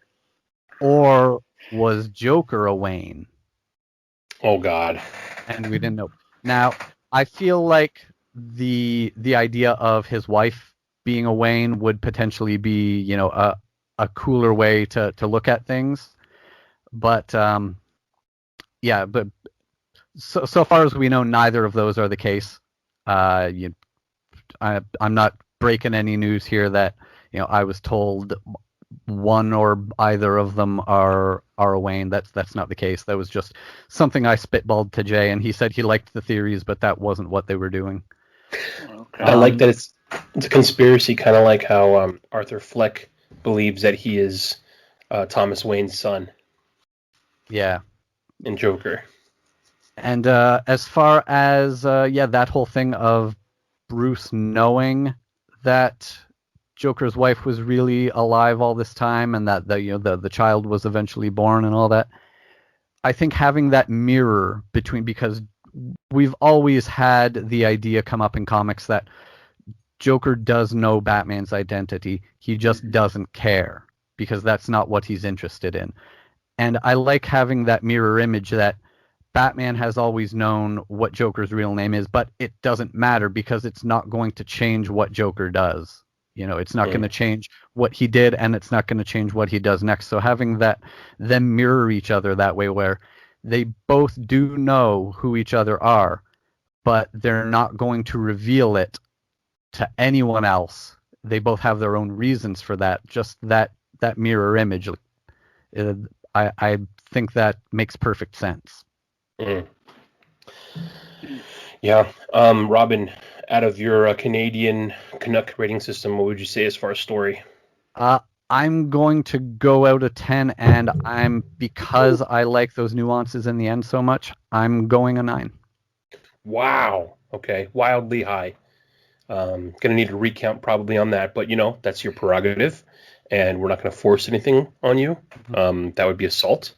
Speaker 7: Or was Joker a Wayne?
Speaker 9: Oh, God.
Speaker 7: And we didn't know. Now, I feel like the idea of his wife being a Wayne would potentially be, a cooler way to look at things. But, but so far as we know, neither of those are the case. I'm not breaking any news here that, I was told one or either of them are a Wayne. That's not the case. That was just something I spitballed to Jay, and he said he liked the theories, but that wasn't what they were doing.
Speaker 9: Okay. I like that it's a conspiracy, kind of like how Arthur Fleck believes that he is Thomas Wayne's son.
Speaker 7: Yeah.
Speaker 9: In Joker.
Speaker 7: And as far as that whole thing of Bruce knowing that Joker's wife was really alive all this time, and that the child was eventually born and all that, I think having that mirror because we've always had the idea come up in comics that Joker does know Batman's identity. He just doesn't care because that's not what he's interested in. And I like having that mirror image that Batman has always known what Joker's real name is, but it doesn't matter because it's not going to change what Joker does. It's not going to change what he did, and it's not going to change what he does next. So having them mirror each other that way, where they both do know who each other are, but they're not going to reveal it to anyone else. They both have their own reasons for that. Just that mirror image, I think that makes perfect sense.
Speaker 9: Mm. Yeah. Robin, out of your Canadian Canuck rating system, what would you say as far as story?
Speaker 7: I'm going to go out of 10, and because I like those nuances in the end so much, I'm going a 9.
Speaker 9: Wow. Okay. Wildly high. Going to need a recount probably on that, but that's your prerogative, and we're not going to force anything on you. That would be assault.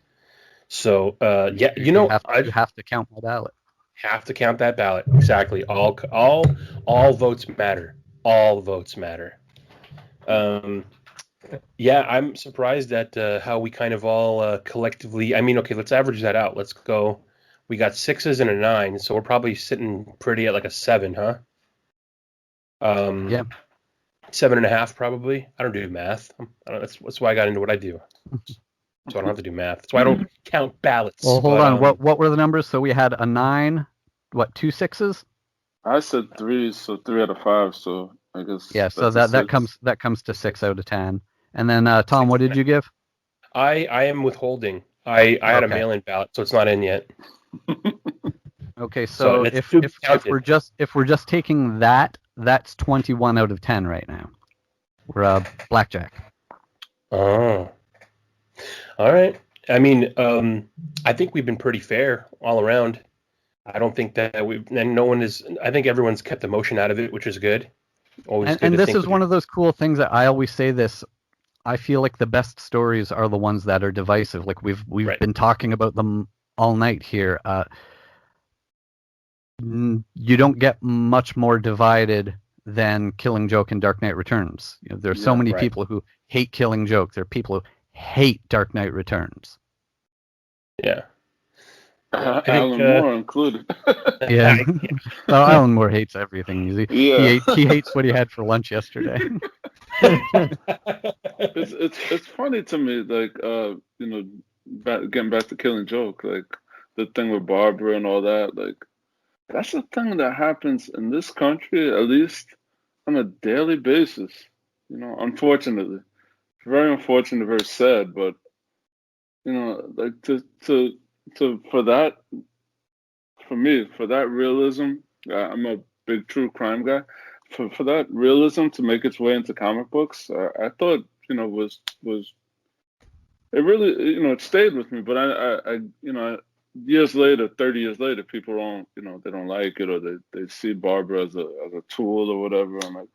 Speaker 9: So, you
Speaker 7: have to count my ballot.
Speaker 9: Have to count that ballot. Exactly. All votes matter. All votes matter. I'm surprised at how we kind of all collectively. I mean, okay, let's average that out. Let's go. We got 6s and a 9, so we're probably sitting pretty at like a 7, huh? 7.5 probably. I don't do math. That's why I got into what I do. So I don't have to do math. That's why I don't count ballots.
Speaker 7: Well, hold on. What were the numbers? So we had a 9. What, 2 6s?
Speaker 1: I said 3, so 3 out of 5. So I guess
Speaker 7: So
Speaker 1: that's
Speaker 7: that comes to 6 out of 10. And then Tom, what did you give?
Speaker 9: I am withholding. I had a mail-in ballot, so it's not in yet.
Speaker 7: Okay, so if we're just taking that, that's 21 out of 10 right now. We're blackjack.
Speaker 9: Oh, all right. I mean, I think we've been pretty fair all around. I don't think that no one is. I think everyone's kept emotion out of it, which is good. Always good.
Speaker 7: And this is one of those cool things that I always say this. I feel like the best stories are the ones that are divisive. Like we've been talking about them all night here. You don't get much more divided than Killing Joke and Dark Knight Returns. There's so many people who hate Killing Joke. There are people who hate Dark Knight Returns.
Speaker 9: Yeah.
Speaker 1: Alan Moore included.
Speaker 7: Yeah. Well, Alan Moore hates everything. He hates what he had for lunch yesterday.
Speaker 1: It's funny to me, like getting back to Killing Joke, like the thing with Barbara and all that, like that's a thing that happens in this country at least on a daily basis. Unfortunately, very unfortunate, very sad, but like for that realism, I'm a big true crime guy. For that realism to make its way into comic books, I thought was it really it stayed with me. But I years later, 30 years later, people don't they don't like it, or they see Barbara as a tool or whatever. I'm like,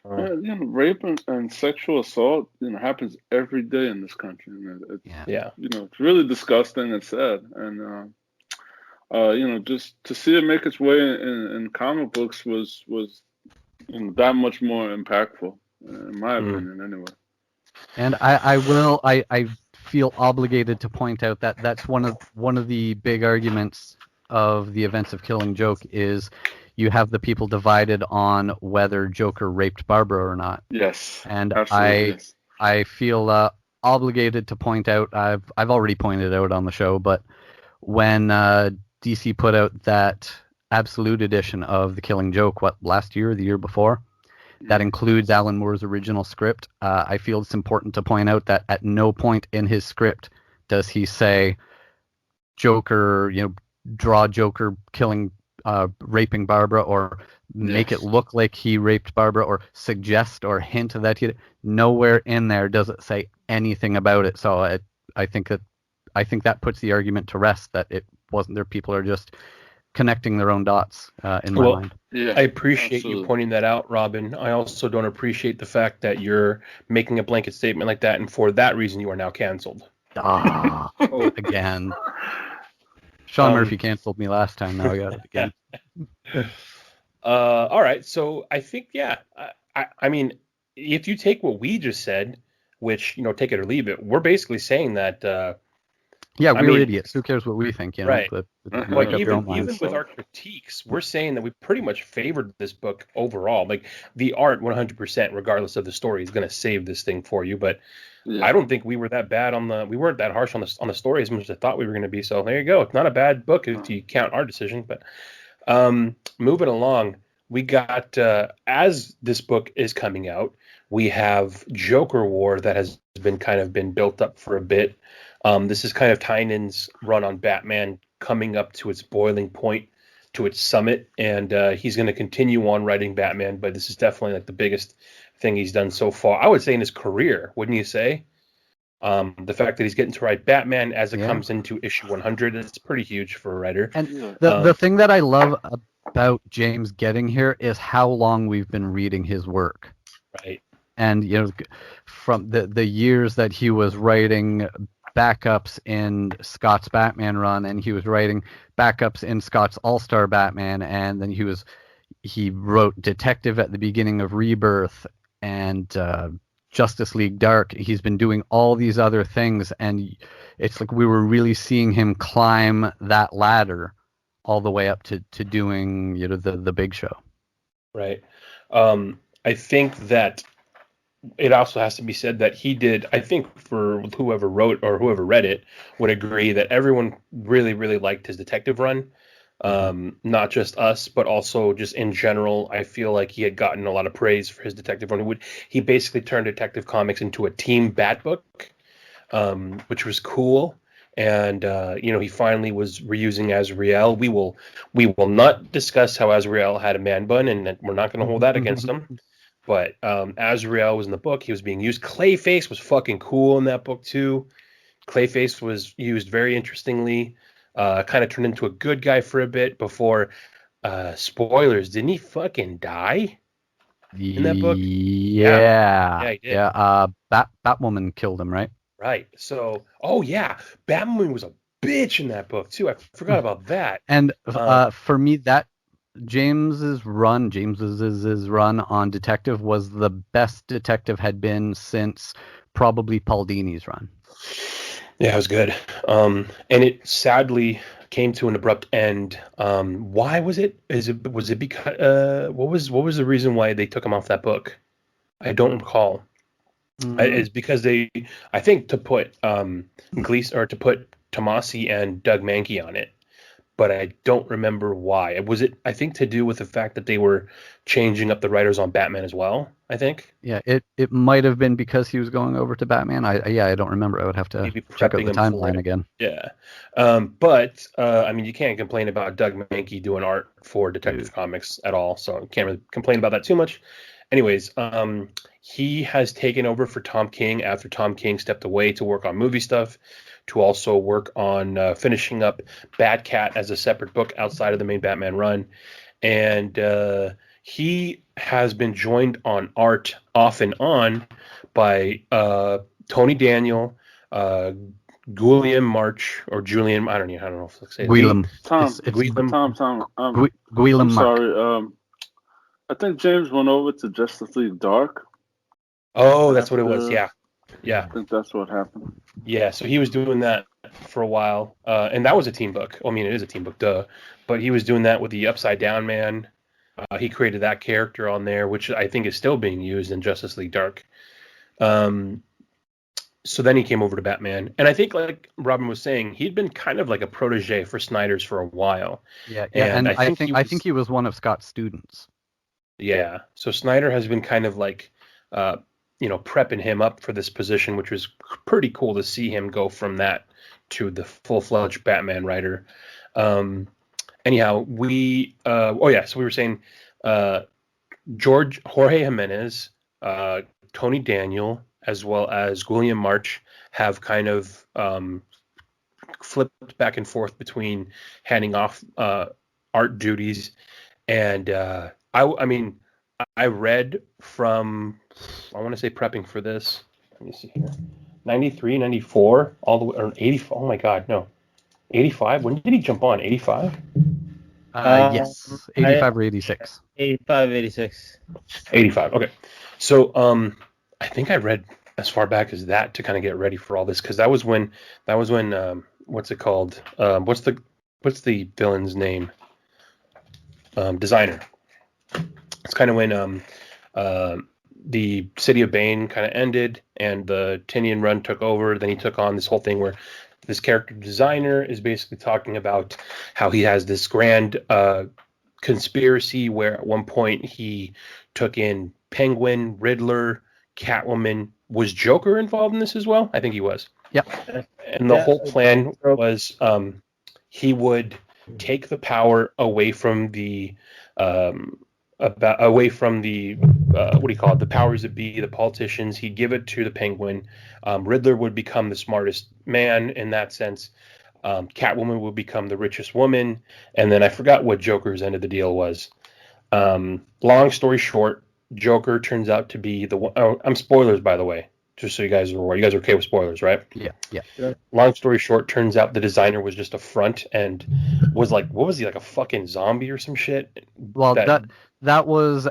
Speaker 1: rape and sexual assault happens every day in this country. It's really disgusting and sad, and just to see it make its way in comic books was that much more impactful, in my opinion, anyway.
Speaker 7: And I feel obligated to point out that that's one of the big arguments of the events of Killing Joke is you have the people divided on whether Joker raped Barbara or not.
Speaker 1: Yes.
Speaker 7: And
Speaker 1: absolutely.
Speaker 7: I feel obligated to point out, I've already pointed out on the show, but when DC put out that Absolute edition of The Killing Joke, last year or the year before, that includes Alan Moore's original script, I feel it's important to point out that at no point in his script does he say Joker, draw Joker raping Barbara, or make it look like he raped Barbara, or suggest or hint that he. Nowhere in there does it say anything about it. So I think that puts the argument to rest that it wasn't there. People are just connecting their own dots in my mind.
Speaker 9: Yeah, I appreciate you pointing that out, Robin. I also don't appreciate the fact that you're making a blanket statement like that, and for that reason, you are now canceled.
Speaker 7: Again. Sean Murphy canceled me last time. Now I got it again.
Speaker 9: All right, so I think I mean, if you take what we just said, which take it or leave it, we're basically saying that.
Speaker 7: We're idiots. Who cares what we think?
Speaker 9: Right. But even with our critiques, we're saying that we pretty much favored this book overall. Like the art, 100%, regardless of the story, is going to save this thing for you. But I don't think we were that bad we weren't that harsh on the story as much as I thought we were going to be. So there you go. It's not a bad book if you count our decision. But moving along, we got as this book is coming out, we have Joker War that has been built up for a bit. This is kind of Tynion's run on Batman coming up to its boiling point, to its summit, and he's going to continue on writing Batman, but this is definitely like the biggest thing he's done so far, I would say, in his career, wouldn't you say? The fact that he's getting to write Batman as it comes into issue 100, it's pretty huge for a writer.
Speaker 7: And the thing that I love about James getting here is how long we've been reading his work.
Speaker 9: Right.
Speaker 7: And, from the years that he was writing backups in Scott's Batman run, and he was writing backups in Scott's All-Star Batman, and then he wrote Detective at the beginning of Rebirth and Justice League Dark. He's been doing all these other things, and it's like we were really seeing him climb that ladder all the way up to doing the big show.
Speaker 9: Right. I think that it also has to be said that he did, I think for whoever wrote or whoever read it would agree that everyone really, really liked his detective run. not just us, but also just in general. I feel like he had gotten a lot of praise for his detective run. He basically turned Detective Comics into a team bat book, which was cool. And he finally was reusing Azrael. We will not discuss how Azrael had a man bun, and we're not going to hold that against him. But Azrael was in the book. He was being used. Clayface was fucking cool in that book too. Clayface was used very interestingly. Kind of turned into a good guy for a bit before. Spoilers, didn't he fucking die in that book?
Speaker 7: Yeah, he did. Yeah. Batwoman killed him, right?
Speaker 9: Right. So, Batwoman was a bitch in that book too. I forgot about that.
Speaker 7: And for me, that James's run on Detective was the best Detective had been since probably Paul Dini's run.
Speaker 9: Yeah, it was good. And it sadly came to an abrupt end. Why was it? Was it because what was the reason why they took him off that book? I don't recall. It's because I think to put Gleason or to put Tomasi and Doug Mankey on it, but I don't remember why. Was it, I think, to do with the fact that they were changing up the writers on Batman as well, I think?
Speaker 7: Yeah, it might have been because he was going over to Batman. I don't remember. I would have to check out the timeline again.
Speaker 9: Yeah. But you can't complain about Doug Mankey doing art for Detective Comics at all, so can't really complain about that too much. Anyways, he has taken over for Tom King after Tom King stepped away to work on movie stuff, to also work on finishing up Batcat as a separate book outside of the main Batman run. And he has been joined on art off and on by Tony Daniel, Guillem March, or Julian, I don't know if I say
Speaker 7: Guillem.
Speaker 1: Tom.
Speaker 7: Guillem
Speaker 1: I'm sorry. I think James went over to Justice League Dark.
Speaker 9: Oh, that's what it was. Yeah.
Speaker 1: I think that's what happened.
Speaker 9: Yeah, so he was doing that for a while, and that was a team book. I mean, it is a team book, duh. But he was doing that with the Upside Down Man. He created that character on there, which I think is still being used in Justice League Dark. So then he came over to Batman, and I think, like Robin was saying, he'd been kind of like a protege for Snyder's for a while.
Speaker 7: Yeah, and I think he was one of Scott's students.
Speaker 9: Yeah, so Snyder has been kind of like, prepping him up for this position, which was pretty cool to see him go from that to the full-fledged Batman writer. Anyhow, so we were saying Jorge Jimenez, Tony Daniel, as well as Guillem March have kind of flipped back and forth between handing off art duties. And I read from, I want to say prepping for this, let me see here, 93, 94, all the way, or 80, oh my God, no, 85, when did he jump on, 85?
Speaker 7: Yes, 85 or 86.
Speaker 8: 85, 86.
Speaker 9: 85, okay. So I think I read as far back as that to kind of get ready for all this, because that was when what's it called? What's the villain's name? Designer. It's kind of when the City of Bane kind of ended and the Tynion run took over. Then he took on this whole thing where this character designer is basically talking about how he has this grand conspiracy where at one point he took in Penguin, Riddler, Catwoman. Was Joker involved in this as well? I think he was.
Speaker 7: Yep.
Speaker 9: And the whole plan was he would take the power away from the the powers that be, the politicians. He'd give it to the Penguin. Riddler would become the smartest man in that sense. Catwoman would become the richest woman, and then I forgot what Joker's end of the deal was. Long story short, Joker turns out to be the one. Oh, I'm spoilers, by the way, just so you guys are aware. You guys are okay with spoilers, right?
Speaker 7: Yeah.
Speaker 9: Long story short, turns out the designer was just a front and was like, what was he, like a fucking zombie or some shit?
Speaker 7: Well, that was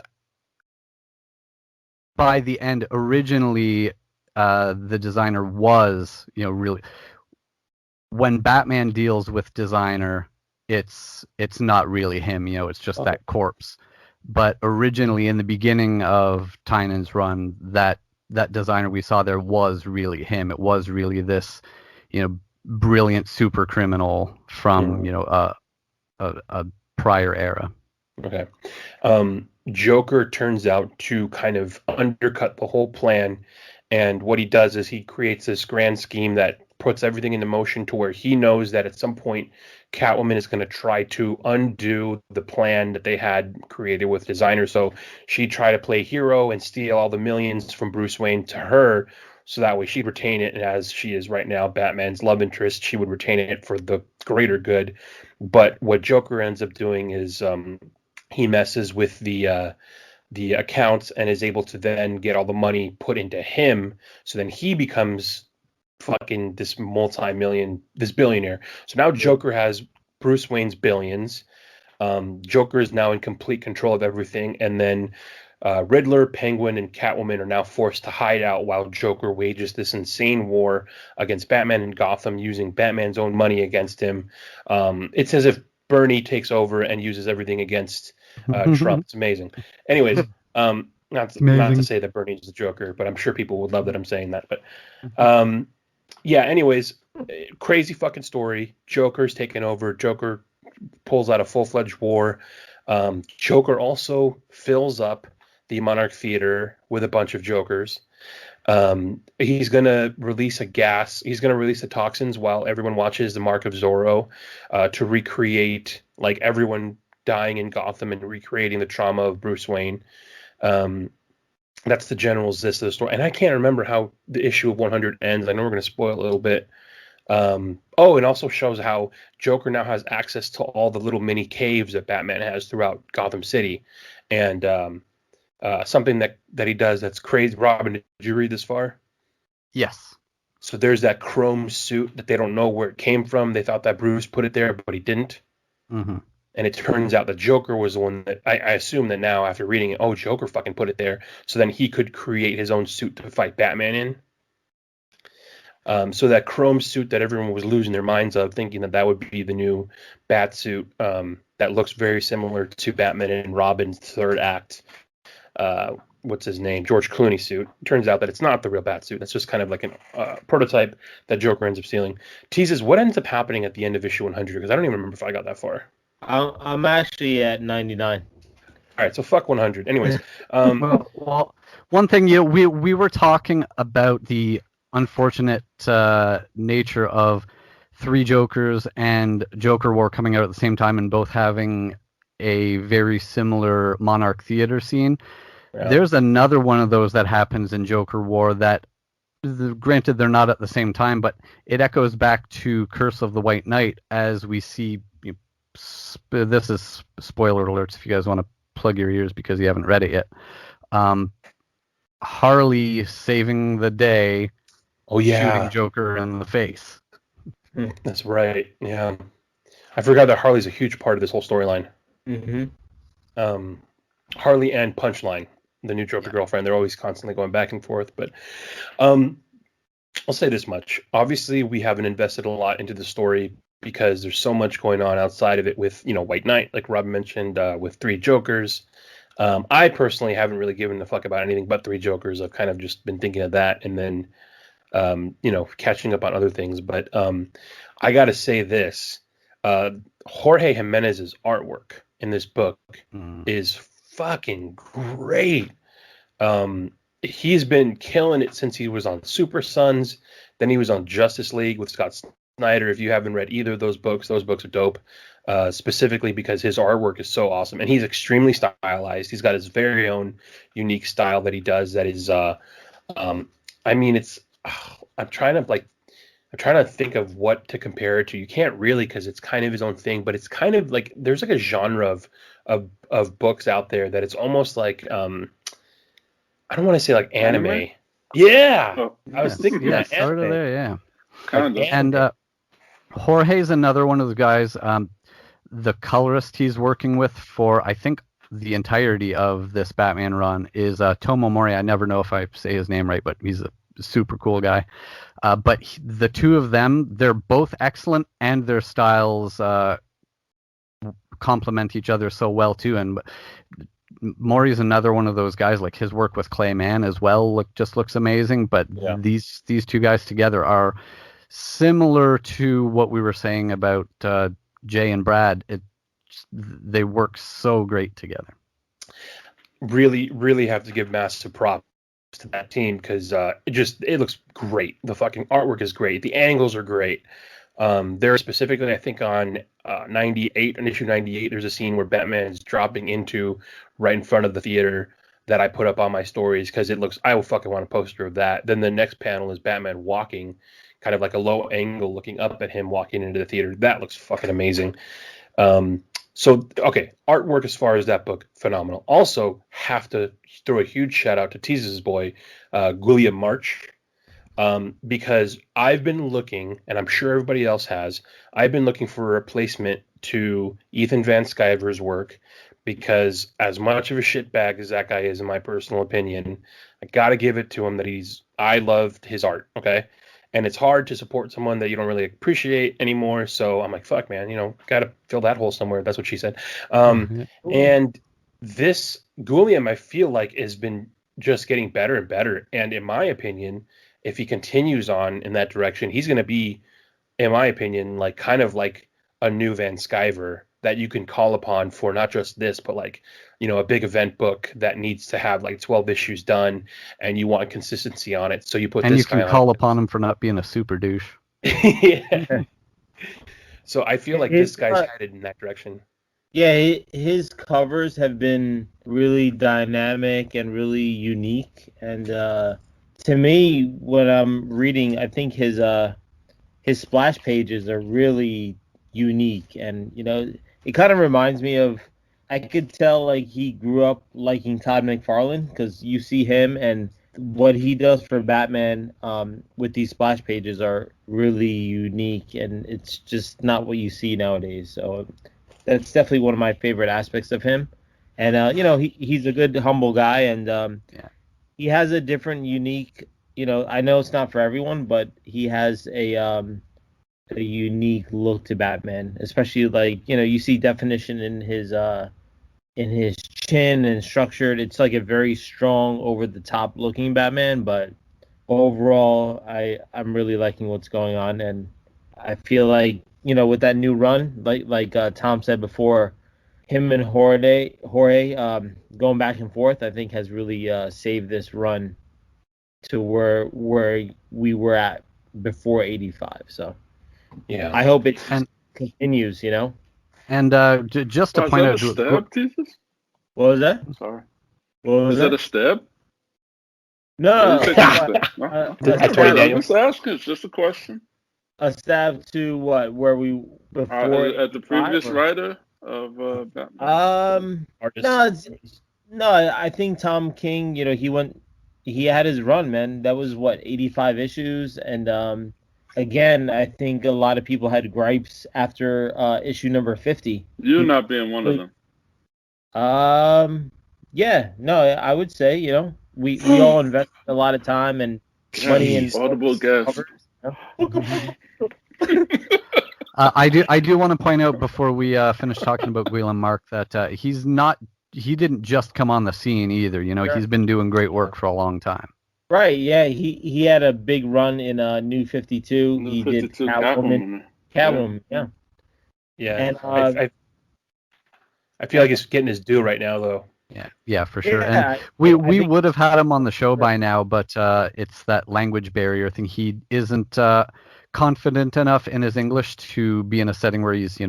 Speaker 7: by the end. Originally, the designer was, really. When Batman deals with designer, it's not really him. It's just that corpse. But originally, in the beginning of Tynion's run, that designer we saw there was really him. It was really this, brilliant super criminal from, a prior era.
Speaker 9: Okay. Joker turns out to kind of undercut the whole plan, and what he does is he creates this grand scheme that puts everything into motion to where he knows that at some point Catwoman is going to try to undo the plan that they had created with designer. So she tried to play hero and steal all the millions from Bruce Wayne to her, so that way she'd retain it, and as she is right now Batman's love interest, she would retain it for the greater good. But what Joker ends up doing is he messes with the accounts and is able to then get all the money put into him, so then he becomes fucking this billionaire. So now Joker has Bruce Wayne's billions. Joker is now in complete control of everything, and then Riddler, Penguin, and Catwoman are now forced to hide out while Joker wages this insane war against Batman in Gotham using Batman's own money against him. It's as if Bernie takes over and uses everything against Trump. It's amazing. Anyways, not to say that Bernie's the Joker, but I'm sure people would love that I'm saying that. But yeah, anyways, crazy fucking story. Joker's taken over. Joker pulls out a full-fledged war. Joker also fills up the Monarch Theater with a bunch of Jokers. He's going to release a gas. He's going to release the toxins while everyone watches The Mark of Zorro to recreate like everyone dying in Gotham and recreating the trauma of Bruce Wayne. That's the general gist of the story. And I can't remember how the issue of 100 ends. I know we're going to spoil a little bit. It also shows how Joker now has access to all the little mini caves that Batman has throughout Gotham City. And something that he does that's crazy. Robin, did you read this far?
Speaker 7: Yes.
Speaker 9: So there's that chrome suit that they don't know where it came from. They thought that Bruce put it there, but he didn't.
Speaker 7: Mm-hmm.
Speaker 9: And it turns out the Joker was the one that I assume that now after reading it, Joker fucking put it there. So then he could create his own suit to fight Batman in. So that chrome suit that everyone was losing their minds of, thinking that would be the new bat suit that looks very similar to Batman and Robin's third act. What's his name? George Clooney suit. Turns out that it's not the real bat suit. That's just kind of like a prototype that Joker ends up stealing. Teases, what ends up happening at the end of issue 100? Because I don't even remember if I got that far.
Speaker 8: I'm actually at 99.
Speaker 9: All right, so fuck 100. Anyways,
Speaker 7: well, one thing we were talking about the unfortunate nature of 3 Jokers and Joker War coming out at the same time and both having a very similar Monarch Theater scene. Yeah. There's another one of those that happens in Joker War that, granted, they're not at the same time, but it echoes back to Curse of the White Knight as we see. This is spoiler alerts if you guys want to plug your ears because you haven't read it yet. Harley saving the day.
Speaker 9: Oh yeah,
Speaker 7: shooting Joker in the face.
Speaker 9: That's right. Yeah, I forgot that Harley's a huge part of this whole storyline.
Speaker 8: Mm-hmm.
Speaker 9: Harley and Punchline, the new Joker girlfriend, they're always constantly going back and forth. But I'll say this much: obviously, we haven't invested a lot into the story because there's so much going on outside of it with, White Knight, like Rob mentioned, with 3 Jokers. I personally haven't really given a fuck about anything but 3 Jokers. I've kind of just been thinking of that and then, catching up on other things. But I got to say this, Jorge Jimenez's artwork in this book is fucking great. He's been killing it since he was on Super Sons. Then he was on Justice League with Scott Snyder. If you haven't read either of those books are dope, specifically because his artwork is so awesome. And he's extremely stylized. He's got his very own unique style that he does that is, I'm trying to think of what to compare it to. You can't really, because it's kind of his own thing, but it's kind of like, there's like a genre of books out there that it's almost like, I don't want to say like anime. Yeah. I was thinking that.
Speaker 7: Sort of there, yeah.
Speaker 1: Kind of.
Speaker 7: And Jorge's another one of the guys, the colorist he's working with for, I think, the entirety of this Batman run is Tomo Mori. I never know if I say his name right, but he's a super cool guy. But the two of them, they're both excellent, and their styles complement each other so well, too. And Mori's another one of those guys, like his work with Clayman as well looks amazing. But these 2 guys together are similar to what we were saying about Jay and Brad. they work so great together.
Speaker 9: Really, really have to give massive props to that team because it looks great. The fucking artwork is great. The angles are great. There specifically, I think on 98, on issue 98, there's a scene where Batman is dropping into right in front of the theater that I put up on my stories because it looks, I would fucking want a poster of that. Then the next panel is Batman walking, kind of like a low angle looking up at him walking into the theater. That looks fucking amazing. So, okay, artwork as far as that book, phenomenal. Also, have to throw a huge shout out to Tease's boy, Guillem March, because I've been looking, and I'm sure everybody else has, I've been looking for a replacement to Ethan Van Sciver's work, because as much of a shitbag as that guy is, in my personal opinion, I got to give it to him that I loved his art, okay? And it's hard to support someone that you don't really appreciate anymore. So I'm like, fuck, man, got to fill that hole somewhere. That's what she said. And this Guillem, I feel like, has been just getting better and better. And in my opinion, if he continues on in that direction, he's going to be, in my opinion, like kind of like a new Van Sciver that you can call upon for not just this, but like, a big event book that needs to have like 12 issues done and you want consistency on it. So you put
Speaker 7: and
Speaker 9: this
Speaker 7: you can
Speaker 9: guy
Speaker 7: call upon him for not being a super douche.
Speaker 9: Yeah. So I feel like this guy's headed in that direction.
Speaker 8: Yeah, his covers have been really dynamic and really unique. And to me, when I'm reading, I think his splash pages are really unique. And, it kind of reminds me of, I could tell like he grew up liking Todd McFarlane because you see him and what he does for Batman with these splash pages are really unique, and it's just not what you see nowadays. So that's definitely one of my favorite aspects of him. And he's a good, humble guy, and he has a different, unique. I know it's not for everyone, but he has a unique look to Batman, especially like you see definition in his chin and structured. It's like a very strong, over the top looking Batman, but overall I'm really liking what's going on, and I feel like with that new run, like Tom said before, him and Jorge going back and forth, I think has really saved this run to where we were at before 85. So
Speaker 9: yeah,
Speaker 8: I hope it continues.
Speaker 7: And just to point out,
Speaker 1: stab, Jesus?
Speaker 8: What was that?
Speaker 1: I'm sorry.
Speaker 8: What was
Speaker 1: that? A stab?
Speaker 8: No.
Speaker 1: I'm just asking. It's just a question.
Speaker 8: A stab to what? Where we before
Speaker 1: at the previous writer of
Speaker 8: Batman? No. I think Tom King. He had his run, man. That was 85 issues, and again, I think a lot of people had gripes after issue number 50.
Speaker 1: You not being one of them.
Speaker 8: Yeah, no, I would say, we all invest a lot of time and money in
Speaker 1: audible guess.
Speaker 7: I do want to point out before we finish talking about Guillem March that he didn't just come on the scene either. Sure. He's been doing great work for a long time. Right, yeah, he had a big run in New 52. He did Catwoman, yeah.
Speaker 9: Yeah, and I feel like he's getting his due right now, though.
Speaker 7: Yeah, for sure. Yeah, and we would have had him on the show by now, but it's that language barrier thing. He isn't confident enough in his English to be in a setting where he's,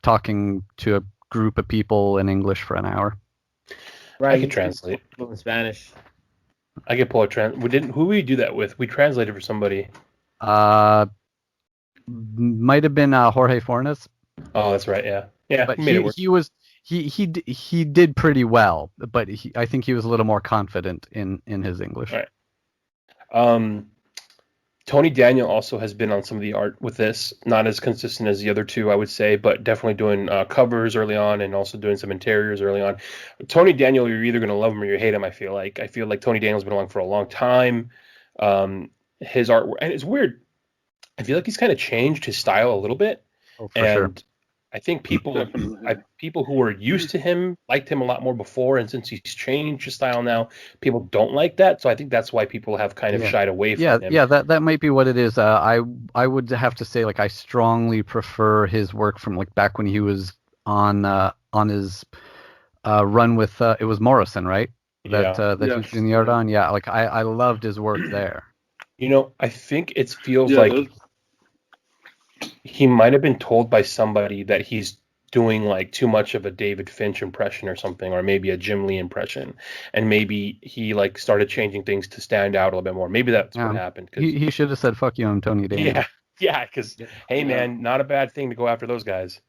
Speaker 7: talking to a group of people in English for an hour.
Speaker 9: Right, I could translate
Speaker 8: in Spanish.
Speaker 9: I could pull a who did we do that with? We translated for somebody.
Speaker 7: Might have been Jorge Fornes.
Speaker 9: Oh, that's right. Yeah.
Speaker 7: But he did pretty well, but I think he was a little more confident in his English.
Speaker 9: Right. Tony Daniel also has been on some of the art with this, not as consistent as the other two, I would say, but definitely doing covers early on and also doing some interiors early on. Tony Daniel, you're either going to love him or you hate him, I feel like. I feel like Tony Daniel's been along for a long time. His artwork, and it's weird. I feel like he's kind of changed his style a little bit.
Speaker 7: Oh, for sure.
Speaker 9: I think people who were used to him liked him a lot more before, and since he's changed his style now, people don't like that. So I think that's why people have kind of shied away from him.
Speaker 7: Yeah, that might be what it is. I would have to say, like, I strongly prefer his work from like back when he was on his run with it was Morrison, right? That he was doing the art on. Yeah, like I loved his work there.
Speaker 9: You know, I think it feels like he might have been told by somebody that he's doing like too much of a David Finch impression or something, or maybe a Jim Lee impression, and maybe he like started changing things to stand out a little bit more. Maybe that's what happened.
Speaker 7: He should have said "fuck you, I'm Tony Daniel."
Speaker 9: Yeah, because hey man, not a bad thing to go after those guys.